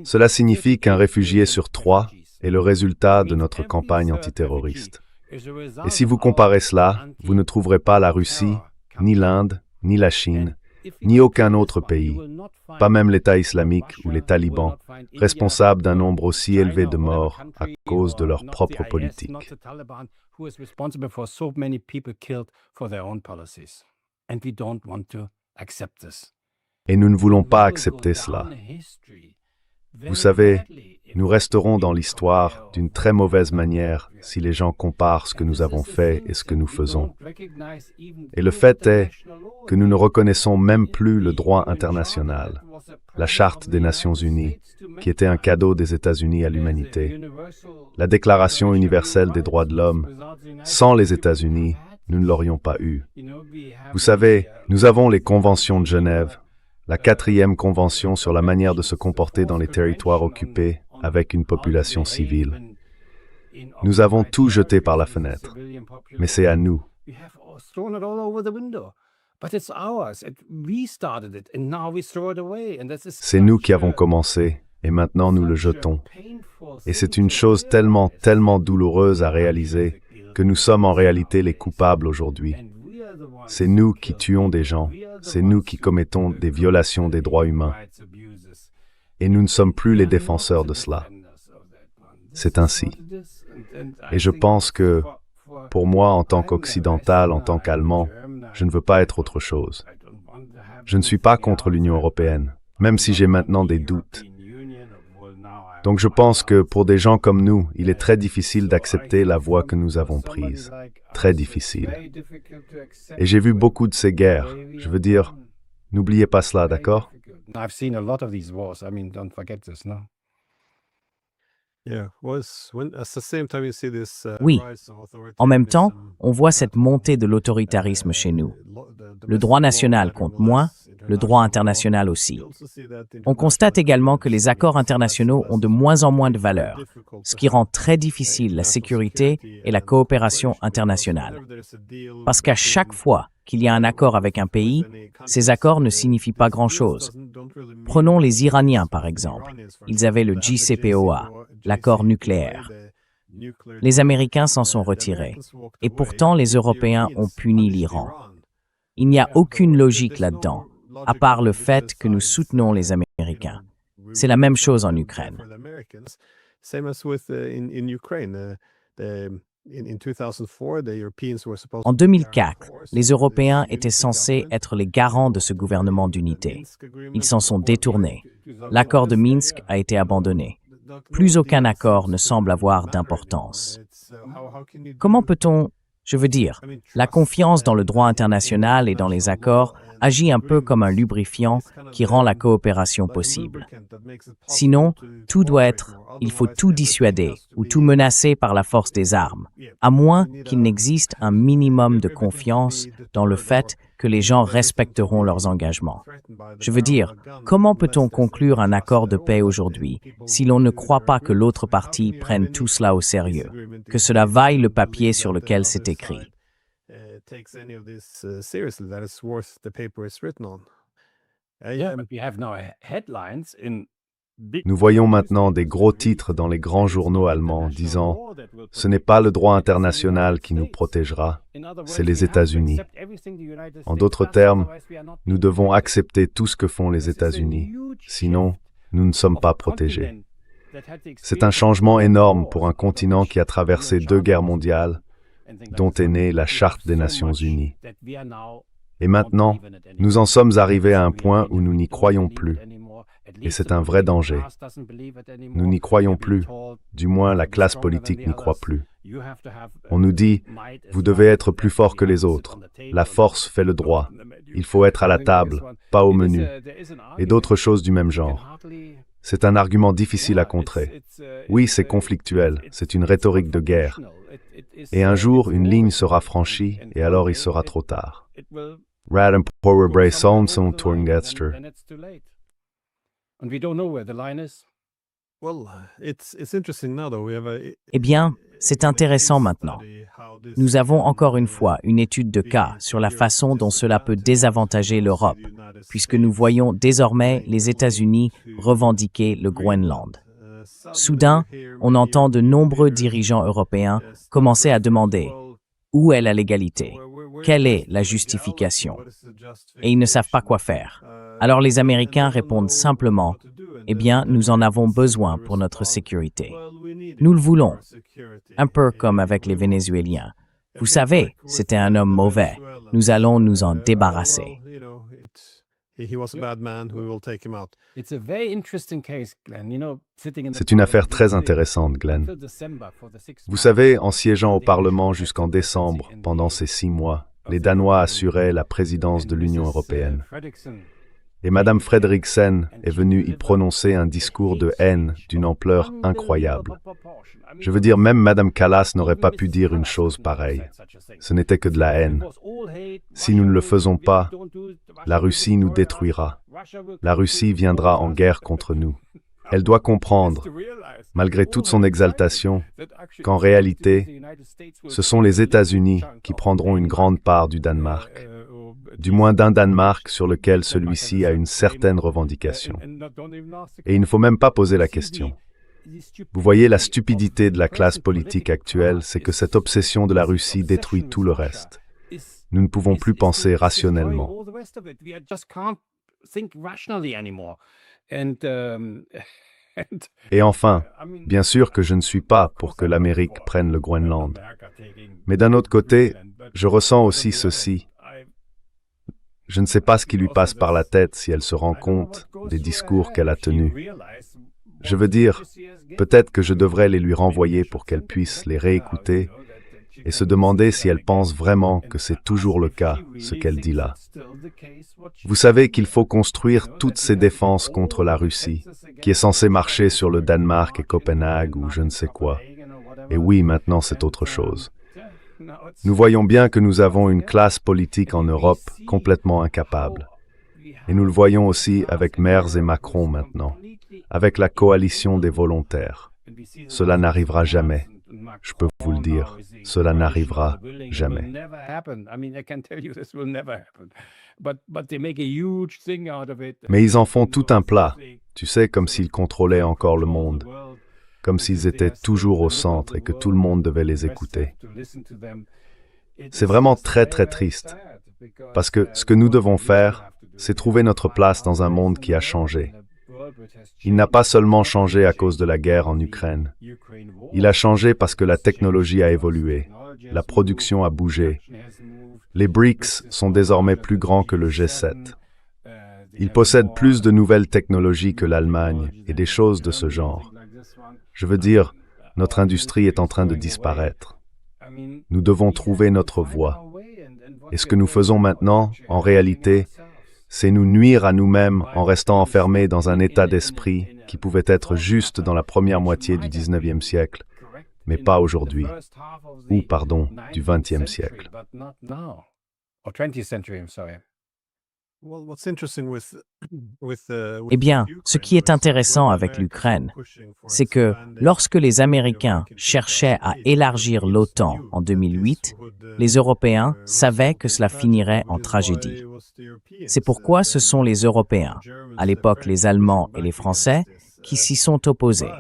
Cela signifie qu'un réfugié sur 3 est le résultat de notre campagne antiterroriste. Et si vous comparez cela, vous ne trouverez pas la Russie, ni l'Inde, ni la Chine, ni aucun autre pays, pas même l'État islamique ou les talibans, responsables d'un nombre aussi élevé de morts à cause de leur propre politique. Et nous ne voulons pas accepter cela. Vous savez, nous resterons dans l'histoire d'une très mauvaise manière si les gens comparent ce que nous avons fait et ce que nous faisons. Et le fait est que nous ne reconnaissons même plus le droit international, la Charte des Nations Unies, qui était un cadeau des États-Unis à l'humanité, la Déclaration universelle des droits de l'homme. Sans les États-Unis, nous ne l'aurions pas eu. Vous savez, nous avons les conventions de Genève, la 4e convention sur la manière de se comporter dans les territoires occupés avec une population civile. Nous avons tout jeté par la fenêtre, mais c'est à nous. C'est nous qui avons commencé, et maintenant nous le jetons. Et c'est une chose tellement, tellement douloureuse à réaliser que nous sommes en réalité les coupables aujourd'hui. C'est nous qui tuons des gens, c'est nous qui commettons des violations des droits humains. Et nous ne sommes plus les défenseurs de cela. C'est ainsi. Et je pense que, pour moi, en tant qu'occidental, en tant qu'Allemand, je ne veux pas être autre chose. Je ne suis pas contre l'Union européenne, même si j'ai maintenant des doutes. Donc je pense que pour des gens comme nous, il est très difficile d'accepter la voie que nous avons prise. Très difficile. Et j'ai vu beaucoup de ces guerres. Je veux dire, n'oubliez pas cela, d'accord? Oui. En même temps, on voit cette montée de l'autoritarisme chez nous. Le droit national compte moins, le droit international aussi. On constate également que les accords internationaux ont de moins en moins de valeur, ce qui rend très difficile la sécurité et la coopération internationale. Parce qu'à chaque fois qu'il y a un accord avec un pays, ces accords ne signifient pas grand-chose. Prenons les Iraniens, par exemple. Ils avaient le JCPOA, l'accord nucléaire. Les Américains s'en sont retirés. Et pourtant, les Européens ont puni l'Iran. Il n'y a aucune logique là-dedans, à part le fait que nous soutenons les Américains. C'est la même chose en Ukraine. En 2004, les Européens étaient censés être les garants de ce gouvernement d'unité. Ils s'en sont détournés. L'accord de Minsk a été abandonné. Plus aucun accord ne semble avoir d'importance. Comment peut-on, je veux dire, la confiance dans le droit international et dans les accords agit un peu comme un lubrifiant qui rend la coopération possible. Sinon, tout doit être, il faut tout dissuader ou tout menacer par la force des armes, à moins qu'il n'existe un minimum de confiance dans le fait que les gens respecteront leurs engagements. Je veux dire, comment peut-on conclure un accord de paix aujourd'hui si l'on ne croit pas que l'autre partie prenne tout cela au sérieux, que cela vaille le papier sur lequel c'est écrit? Nous voyons maintenant des gros titres dans les grands journaux allemands disant « Ce n'est pas le droit international qui nous protégera, c'est les États-Unis ». En d'autres termes, nous devons accepter tout ce que font les États-Unis, sinon nous ne sommes pas protégés. C'est un changement énorme pour un continent qui a traversé 2 guerres mondiales, dont est née la Charte des Nations Unies. Et maintenant, nous en sommes arrivés à un point où nous n'y croyons plus. Et c'est un vrai danger. Nous n'y croyons plus, du moins la classe politique n'y croit plus. On nous dit, vous devez être plus fort que les autres. La force fait le droit. Il faut être à la table, pas au menu. Et d'autres choses du même genre. C'est un argument difficile à contrer. Oui, c'est conflictuel, c'est une rhétorique de guerre. Et un jour, une ligne sera franchie, et alors il sera trop tard. Radam Power Bray Sonson Tourngester. Eh bien, c'est intéressant maintenant. Nous avons encore une fois une étude de cas sur la façon dont cela peut désavantager l'Europe, puisque nous voyons désormais les États-Unis revendiquer le Groenland. Soudain, on entend de nombreux dirigeants européens commencer à demander « Où est la légalité ? Quelle est la justification ?» Et ils ne savent pas quoi faire. Alors les Américains répondent simplement « Eh bien, nous en avons besoin pour notre sécurité. Nous le voulons. » Un peu comme avec les Vénézuéliens. Vous savez, c'était un homme mauvais. Nous allons nous en débarrasser. C'est une affaire très intéressante, Glenn. Vous savez, en siégeant au Parlement jusqu'en décembre, pendant ces 6 mois, les Danois assuraient la présidence de l'Union européenne. Et Madame Frederiksen est venue y prononcer un discours de haine d'une ampleur incroyable. Je veux dire, même Madame Kallas n'aurait pas pu dire une chose pareille. Ce n'était que de la haine. Si nous ne le faisons pas, la Russie nous détruira. La Russie viendra en guerre contre nous. Elle doit comprendre, malgré toute son exaltation, qu'en réalité, ce sont les États-Unis qui prendront une grande part du Danemark. Du moins d'un Danemark sur lequel celui-ci a une certaine revendication. Et il ne faut même pas poser la question. Vous voyez, la stupidité de la classe politique actuelle, c'est que cette obsession de la Russie détruit tout le reste. Nous ne pouvons plus penser rationnellement. Et enfin, bien sûr que je ne suis pas pour que l'Amérique prenne le Groenland. Mais d'un autre côté, je ressens aussi ceci. Je ne sais pas ce qui lui passe par la tête si elle se rend compte des discours qu'elle a tenus. Je veux dire, peut-être que je devrais les lui renvoyer pour qu'elle puisse les réécouter et se demander si elle pense vraiment que c'est toujours le cas, ce qu'elle dit là. Vous savez qu'il faut construire toutes ces défenses contre la Russie, qui est censée marcher sur le Danemark et Copenhague ou je ne sais quoi. Et oui, maintenant c'est autre chose. Nous voyons bien que nous avons une classe politique en Europe complètement incapable. Et nous le voyons aussi avec Merz et Macron maintenant, avec la coalition des volontaires. Cela n'arrivera jamais. Je peux vous le dire, cela n'arrivera jamais. Mais ils en font tout un plat, tu sais, comme s'ils contrôlaient encore le monde, comme s'ils étaient toujours au centre et que tout le monde devait les écouter. C'est vraiment très très triste, parce que ce que nous devons faire, c'est trouver notre place dans un monde qui a changé. Il n'a pas seulement changé à cause de la guerre en Ukraine. Il a changé parce que la technologie a évolué, la production a bougé. Les BRICS sont désormais plus grands que le G7. Ils possèdent plus de nouvelles technologies que l'Allemagne et des choses de ce genre. Je veux dire, notre industrie est en train de disparaître. Nous devons trouver notre voie. Et ce que nous faisons maintenant, en réalité, c'est nous nuire à nous-mêmes en restant enfermés dans un état d'esprit qui pouvait être juste dans la première moitié du XIXe siècle, mais pas aujourd'hui, ou, pardon, du XXe siècle. Eh bien, ce qui est intéressant avec l'Ukraine, c'est que lorsque les Américains cherchaient à élargir l'OTAN en 2008, les Européens savaient que cela finirait en tragédie. C'est pourquoi ce sont les Européens, à l'époque les Allemands et les Français, qui s'y sont opposés.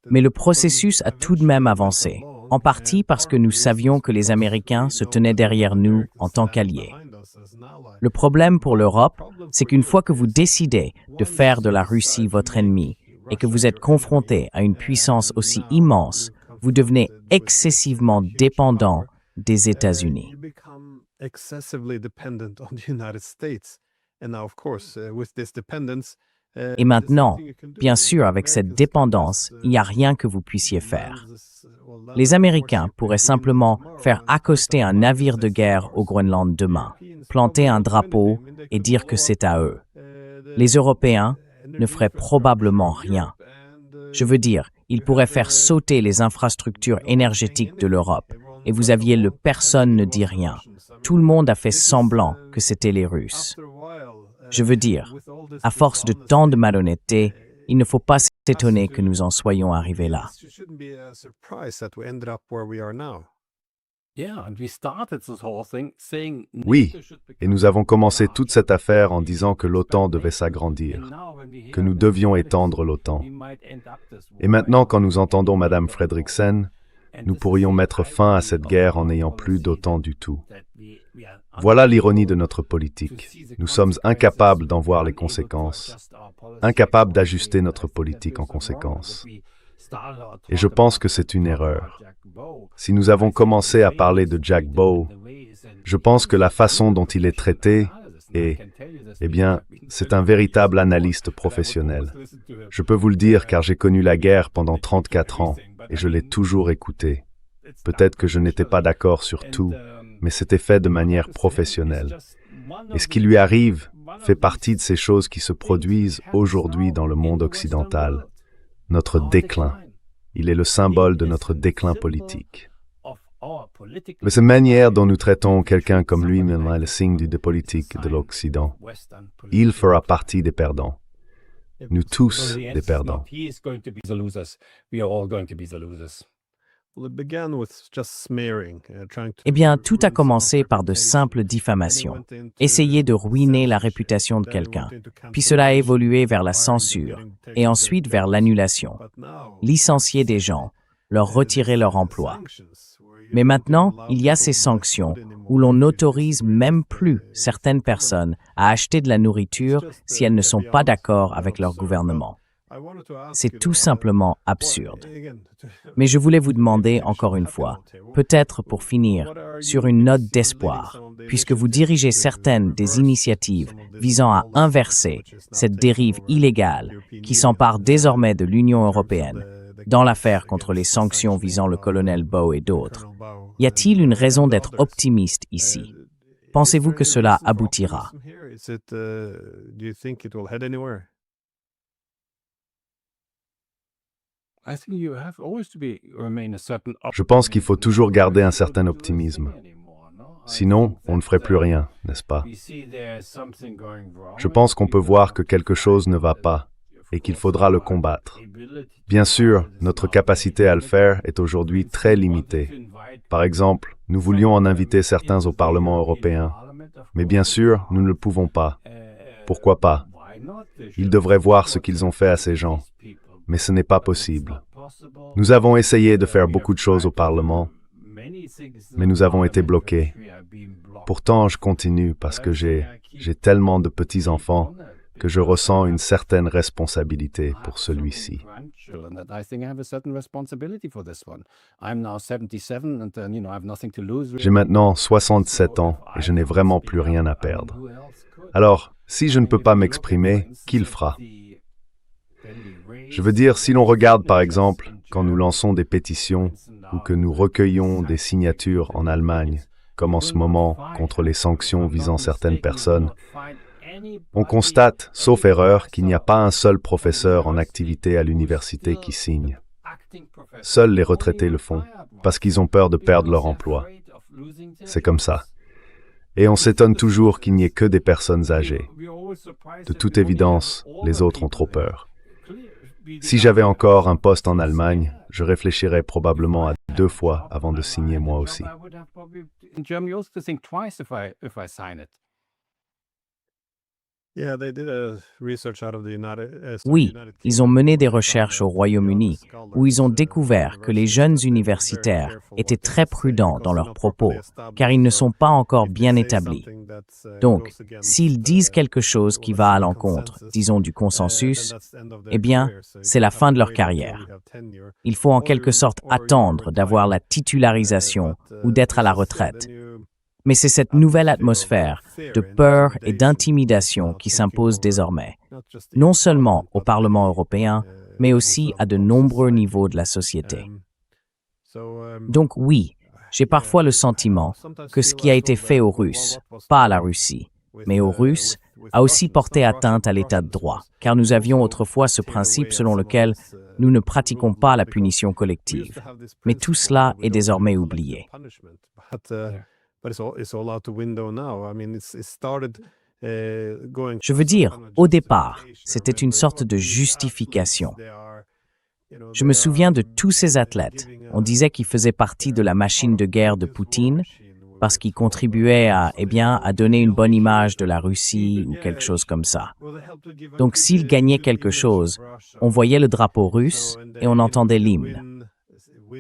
Mais le processus a tout de même avancé, en partie parce que nous savions que les Américains se tenaient derrière nous en tant qu'alliés. Le problème pour l'Europe, c'est qu'une fois que vous décidez de faire de la Russie votre ennemi et que vous êtes confronté à une puissance aussi immense, vous devenez excessivement dépendant des États-Unis. Et maintenant, bien sûr, avec cette dépendance, il n'y a rien que vous puissiez faire. Les Américains pourraient simplement faire accoster un navire de guerre au Groenland demain, planter un drapeau et dire que c'est à eux. Les Européens ne feraient probablement rien. Je veux dire, ils pourraient faire sauter les infrastructures énergétiques de l'Europe, et vous aviez le personne ne dit rien. Tout le monde a fait semblant que c'était les Russes. Je veux dire, à force de tant de malhonnêteté, il ne faut pas s'étonner que nous en soyons arrivés là. Oui, et nous avons commencé toute cette affaire en disant que l'OTAN devait s'agrandir, que nous devions étendre l'OTAN. Et maintenant, quand nous entendons Madame Fredriksen, nous pourrions mettre fin à cette guerre en n'ayant plus d'OTAN du tout. Voilà l'ironie de notre politique. Nous sommes incapables d'en voir les conséquences, incapables d'ajuster notre politique en conséquence. Et je pense que c'est une erreur. Si nous avons commencé à parler de Jack Bowe, je pense que la façon dont il est traité est, eh bien, c'est un véritable analyste professionnel. Je peux vous le dire car j'ai connu la guerre pendant 34 ans et je l'ai toujours écouté. Peut-être que je n'étais pas d'accord sur tout, mais c'était fait de manière professionnelle. Et ce qui lui arrive fait partie de ces choses qui se produisent aujourd'hui dans le monde occidental. Notre déclin. Il est le symbole de notre déclin politique. Mais cette manière dont nous traitons quelqu'un comme lui est le signe du politique de l'Occident. Il fera partie des perdants. Nous tous des perdants. Eh bien, tout a commencé par de simples diffamations. Essayer de ruiner la réputation de quelqu'un. Puis cela a évolué vers la censure, et ensuite vers l'annulation. Licencier des gens, leur retirer leur emploi. Mais maintenant, il y a ces sanctions où l'on n'autorise même plus certaines personnes à acheter de la nourriture si elles ne sont pas d'accord avec leur gouvernement. C'est tout simplement absurde. Mais je voulais vous demander encore une fois, peut-être pour finir, sur une note d'espoir, puisque vous dirigez certaines des initiatives visant à inverser cette dérive illégale qui s'empare désormais de l'Union européenne, dans l'affaire contre les sanctions visant le colonel Bowe et d'autres. Y a-t-il une raison d'être optimiste ici? Pensez-vous que cela aboutira? Je pense qu'il faut toujours garder un certain optimisme. Sinon, on ne ferait plus rien, n'est-ce pas? Je pense qu'on peut voir que quelque chose ne va pas et qu'il faudra le combattre. Bien sûr, notre capacité à le faire est aujourd'hui très limitée. Par exemple, nous voulions en inviter certains au Parlement européen, mais bien sûr, nous ne le pouvons pas. Pourquoi pas? Ils devraient voir ce qu'ils ont fait à ces gens, mais ce n'est pas possible. Nous avons essayé de faire beaucoup de choses au Parlement, mais nous avons été bloqués. Pourtant, je continue parce que j'ai tellement de petits-enfants que je ressens une certaine responsabilité pour celui-ci. J'ai maintenant 67 ans et je n'ai vraiment plus rien à perdre. Alors, si je ne peux pas m'exprimer, qui le fera? Je veux dire, si l'on regarde par exemple, quand nous lançons des pétitions ou que nous recueillons des signatures en Allemagne, comme en ce moment contre les sanctions visant certaines personnes, on constate, sauf erreur, qu'il n'y a pas un seul professeur en activité à l'université qui signe. Seuls les retraités le font, parce qu'ils ont peur de perdre leur emploi. C'est comme ça. Et on s'étonne toujours qu'il n'y ait que des personnes âgées. De toute évidence, les autres ont trop peur. Si j'avais encore un poste en Allemagne, je réfléchirais probablement à 2 fois avant de signer moi aussi. Oui, ils ont mené des recherches au Royaume-Uni où ils ont découvert que les jeunes universitaires étaient très prudents dans leurs propos, car ils ne sont pas encore bien établis. Donc, s'ils disent quelque chose qui va à l'encontre, disons du consensus, eh bien, c'est la fin de leur carrière. Il faut en quelque sorte attendre d'avoir la titularisation ou d'être à la retraite. Mais c'est cette nouvelle atmosphère de peur et d'intimidation qui s'impose désormais, non seulement au Parlement européen, mais aussi à de nombreux niveaux de la société. Donc oui, j'ai parfois le sentiment que ce qui a été fait aux Russes, pas à la Russie, mais aux Russes, a aussi porté atteinte à l'état de droit, car nous avions autrefois ce principe selon lequel nous ne pratiquons pas la punition collective. Mais tout cela est désormais oublié. Je veux dire, au départ, c'était une sorte de justification. Je me souviens de tous ces athlètes. On disait qu'ils faisaient partie de la machine de guerre de Poutine parce qu'ils contribuaient à donner une bonne image de la Russie ou quelque chose comme ça. Donc s'ils gagnaient quelque chose, on voyait le drapeau russe et on entendait l'hymne.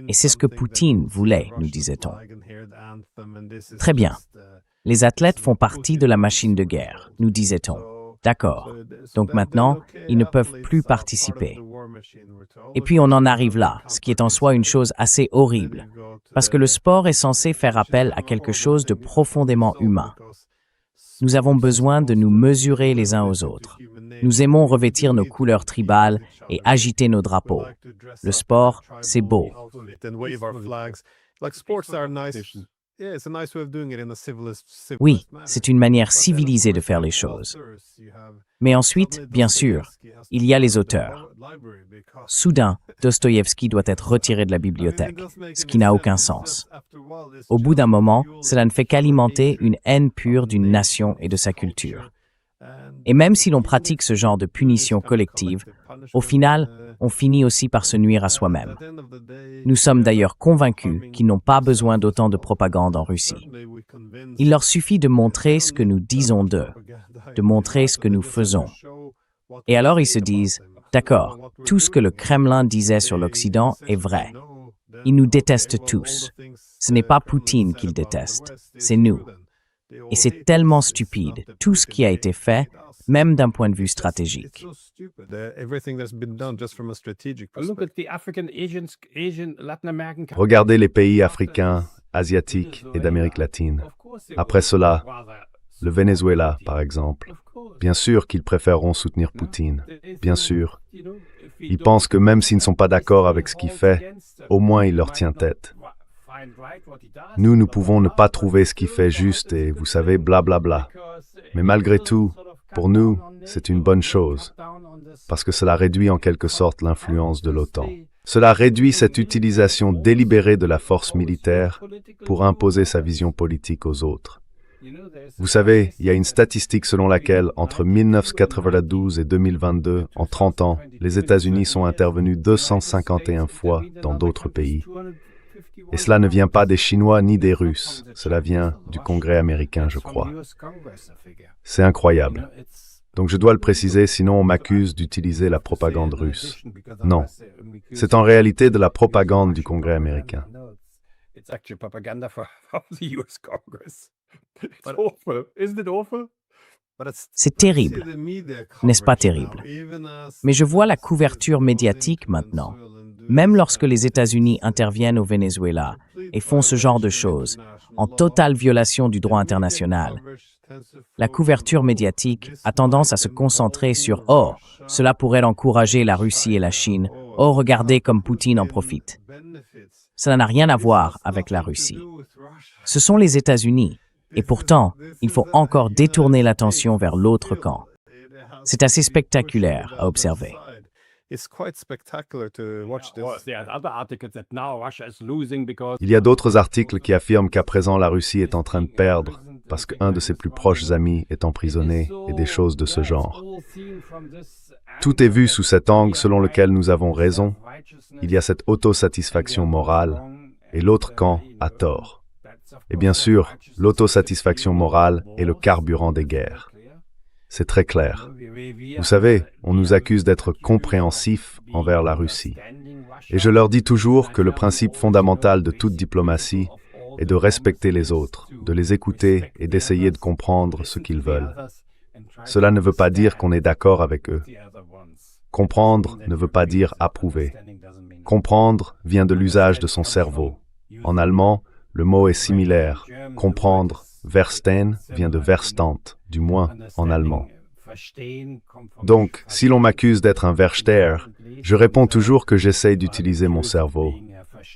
Et c'est ce que Poutine voulait, nous disait-on. Très bien. Les athlètes font partie de la machine de guerre, nous disait-on. D'accord. Donc maintenant, ils ne peuvent plus participer. Et puis on en arrive là, ce qui est en soi une chose assez horrible, parce que le sport est censé faire appel à quelque chose de profondément humain. Nous avons besoin de nous mesurer les uns aux autres. Nous aimons revêtir nos couleurs tribales et agiter nos drapeaux. Le sport, c'est beau. Oui, c'est une manière civilisée de faire les choses. Mais ensuite, bien sûr, il y a les auteurs. Soudain, Dostoïevski doit être retiré de la bibliothèque, ce qui n'a aucun sens. Au bout d'un moment, cela ne fait qu'alimenter une haine pure d'une nation et de sa culture. Et même si l'on pratique ce genre de punition collective, au final, on finit aussi par se nuire à soi-même. Nous sommes d'ailleurs convaincus qu'ils n'ont pas besoin d'autant de propagande en Russie. Il leur suffit de montrer ce que nous disons d'eux, de montrer ce que nous faisons. Et alors ils se disent, d'accord, tout ce que le Kremlin disait sur l'Occident est vrai. Ils nous détestent tous. Ce n'est pas Poutine qu'ils détestent, c'est nous. Et c'est tellement stupide, tout ce qui a été fait, même d'un point de vue stratégique. Regardez les pays africains, asiatiques et d'Amérique latine. Après cela, le Venezuela, par exemple. Bien sûr qu'ils préféreront soutenir Poutine. Bien sûr. Ils pensent que même s'ils ne sont pas d'accord avec ce qu'il fait, au moins il leur tient tête. Nous pouvons ne pas trouver ce qu'il fait juste et, vous savez, blablabla. Mais malgré tout, pour nous, c'est une bonne chose, parce que cela réduit en quelque sorte l'influence de l'OTAN. Cela réduit cette utilisation délibérée de la force militaire pour imposer sa vision politique aux autres. Vous savez, il y a une statistique selon laquelle, entre 1992 et 2022, en 30 ans, les États-Unis sont intervenus 251 fois dans d'autres pays. Et cela ne vient pas des Chinois ni des Russes, cela vient du Congrès américain, je crois. C'est incroyable. Donc je dois le préciser, sinon on m'accuse d'utiliser la propagande russe. Non, c'est en réalité de la propagande du Congrès américain. C'est terrible, n'est-ce pas terrible? Mais je vois la couverture médiatique maintenant. Même lorsque les États-Unis interviennent au Venezuela et font ce genre de choses, en totale violation du droit international, la couverture médiatique a tendance à se concentrer sur « Oh, cela pourrait encourager la Russie et la Chine. Oh, regardez comme Poutine en profite. » Cela n'a rien à voir avec la Russie. Ce sont les États-Unis. Et pourtant, il faut encore détourner l'attention vers l'autre camp. C'est assez spectaculaire à observer. Il y a d'autres articles qui affirment qu'à présent la Russie est en train de perdre parce qu'un de ses plus proches amis est emprisonné et des choses de ce genre. Tout est vu sous cet angle selon lequel nous avons raison. Il y a cette autosatisfaction morale et l'autre camp a tort. Et bien sûr, l'autosatisfaction morale est le carburant des guerres. C'est très clair. Vous savez, on nous accuse d'être compréhensifs envers la Russie. Et je leur dis toujours que le principe fondamental de toute diplomatie est de respecter les autres, de les écouter et d'essayer de comprendre ce qu'ils veulent. Cela ne veut pas dire qu'on est d'accord avec eux. Comprendre ne veut pas dire approuver. Comprendre vient de l'usage de son cerveau. En allemand, le mot est similaire. Comprendre, verstehen, vient de Verstand, du moins en allemand. Donc, si l'on m'accuse d'être un Versteher, je réponds toujours que j'essaye d'utiliser mon cerveau.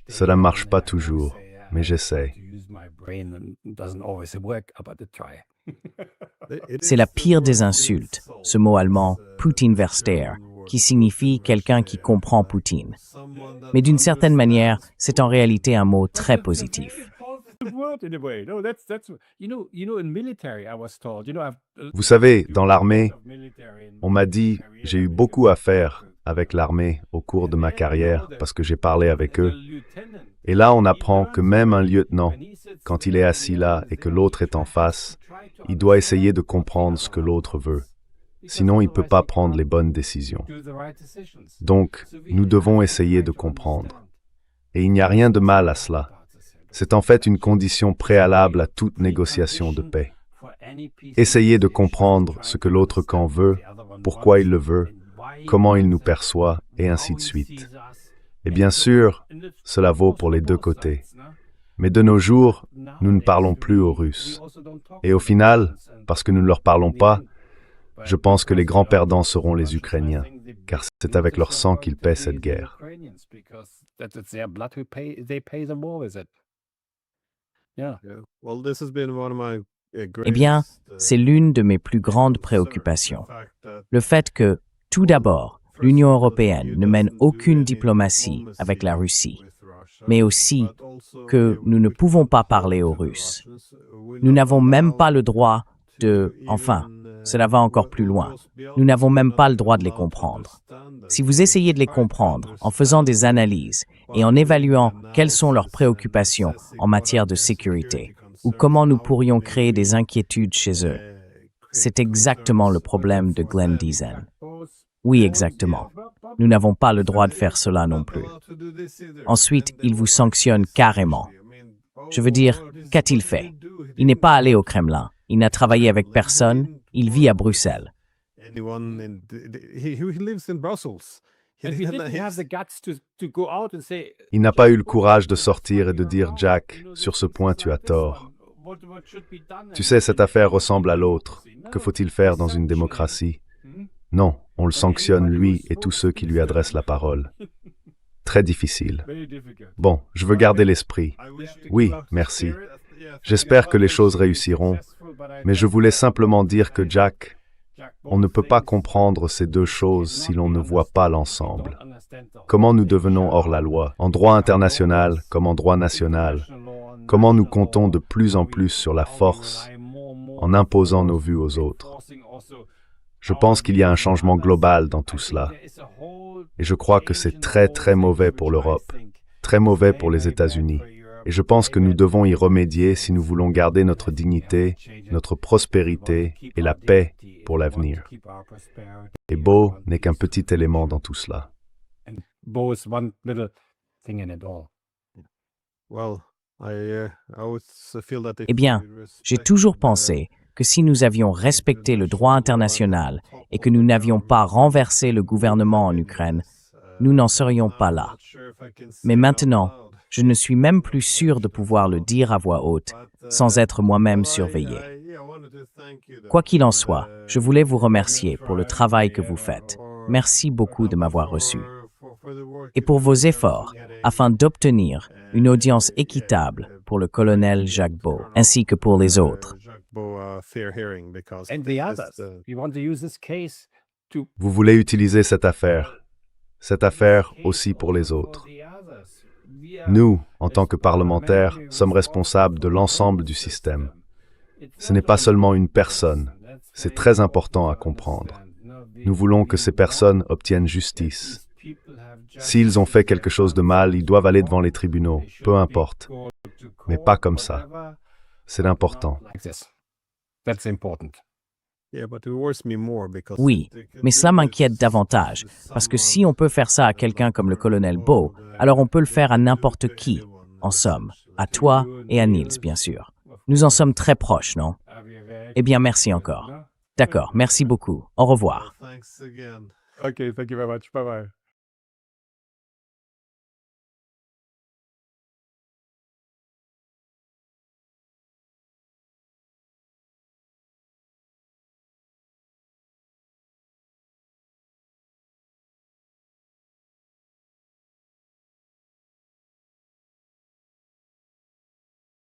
Cela ne marche pas toujours, mais j'essaie. C'est la pire des insultes, ce mot allemand « Putin-Versteher », qui signifie quelqu'un qui comprend Poutine. Mais d'une certaine manière, c'est en réalité un mot très positif. Vous savez, dans l'armée, on m'a dit, j'ai eu beaucoup à faire avec l'armée au cours de ma carrière parce que j'ai parlé avec eux. Et là, on apprend que même un lieutenant, quand il est assis là et que l'autre est en face, il doit essayer de comprendre ce que l'autre veut. Sinon, il ne peut pas prendre les bonnes décisions. Donc, nous devons essayer de comprendre. Et il n'y a rien de mal à cela. C'est en fait une condition préalable à toute négociation de paix. Essayez de comprendre ce que l'autre camp veut, pourquoi il le veut, comment il nous perçoit, et ainsi de suite. Et bien sûr, cela vaut pour les deux côtés. Mais de nos jours, nous ne parlons plus aux Russes. Et au final, parce que nous ne leur parlons pas, je pense que les grands perdants seront les Ukrainiens, car c'est avec leur sang qu'ils paient cette guerre. Eh bien, c'est l'une de mes plus grandes préoccupations. Le fait que, tout d'abord, l'Union européenne ne mène aucune diplomatie avec la Russie, mais aussi que nous ne pouvons pas parler aux Russes. Nous n'avons même pas le droit enfin, cela va encore plus loin. Nous n'avons même pas le droit de les comprendre. Si vous essayez de les comprendre en faisant des analyses et en évaluant quelles sont leurs préoccupations en matière de sécurité ou comment nous pourrions créer des inquiétudes chez eux, c'est exactement le problème de Glenn Diesen. Oui, exactement. Nous n'avons pas le droit de faire cela non plus. Ensuite, il vous sanctionne carrément. Je veux dire, qu'a-t-il fait? Il n'est pas allé au Kremlin. Il n'a travaillé avec personne. Il vit à Bruxelles. Il n'a pas eu le courage de sortir et de dire « Jack, sur ce point tu as tort ». Tu sais, cette affaire ressemble à l'autre. Que faut-il faire dans une démocratie? Non, on le sanctionne, lui et tous ceux qui lui adressent la parole. Très difficile. Bon, je veux garder l'esprit. Oui, merci. J'espère que les choses réussiront, mais je voulais simplement dire que Jack, on ne peut pas comprendre ces deux choses si l'on ne voit pas l'ensemble. Comment nous devenons hors la loi, en droit international comme en droit national? Comment nous comptons de plus en plus sur la force en imposant nos vues aux autres? Je pense qu'il y a un changement global dans tout cela. Et je crois que c'est très très mauvais pour l'Europe, très mauvais pour les États-Unis. Et je pense que nous devons y remédier si nous voulons garder notre dignité, notre prospérité et la paix pour l'avenir. Et Beau n'est qu'un petit élément dans tout cela. Eh bien, j'ai toujours pensé que si nous avions respecté le droit international et que nous n'avions pas renversé le gouvernement en Ukraine, nous n'en serions pas là. Mais maintenant, je ne suis même plus sûr de pouvoir le dire à voix haute, sans être moi-même surveillé. Quoi qu'il en soit, je voulais vous remercier pour le travail que vous faites. Merci beaucoup de m'avoir reçu. Et pour vos efforts, afin d'obtenir une audience équitable pour le colonel Jacques Beau, ainsi que pour les autres. Vous voulez utiliser cette affaire aussi pour les autres. Nous, en tant que parlementaires, sommes responsables de l'ensemble du système. Ce n'est pas seulement une personne. C'est très important à comprendre. Nous voulons que ces personnes obtiennent justice. S'ils ont fait quelque chose de mal, ils doivent aller devant les tribunaux, peu importe. Mais pas comme ça. C'est important. Oui, mais cela m'inquiète davantage, parce que si on peut faire ça à quelqu'un comme le colonel Beau, alors on peut le faire à n'importe qui, en somme, à toi et à Niels, bien sûr. Nous en sommes très proches, non? Eh bien, merci encore. D'accord, merci beaucoup. Au revoir. Okay, thank you very much. Bye-bye.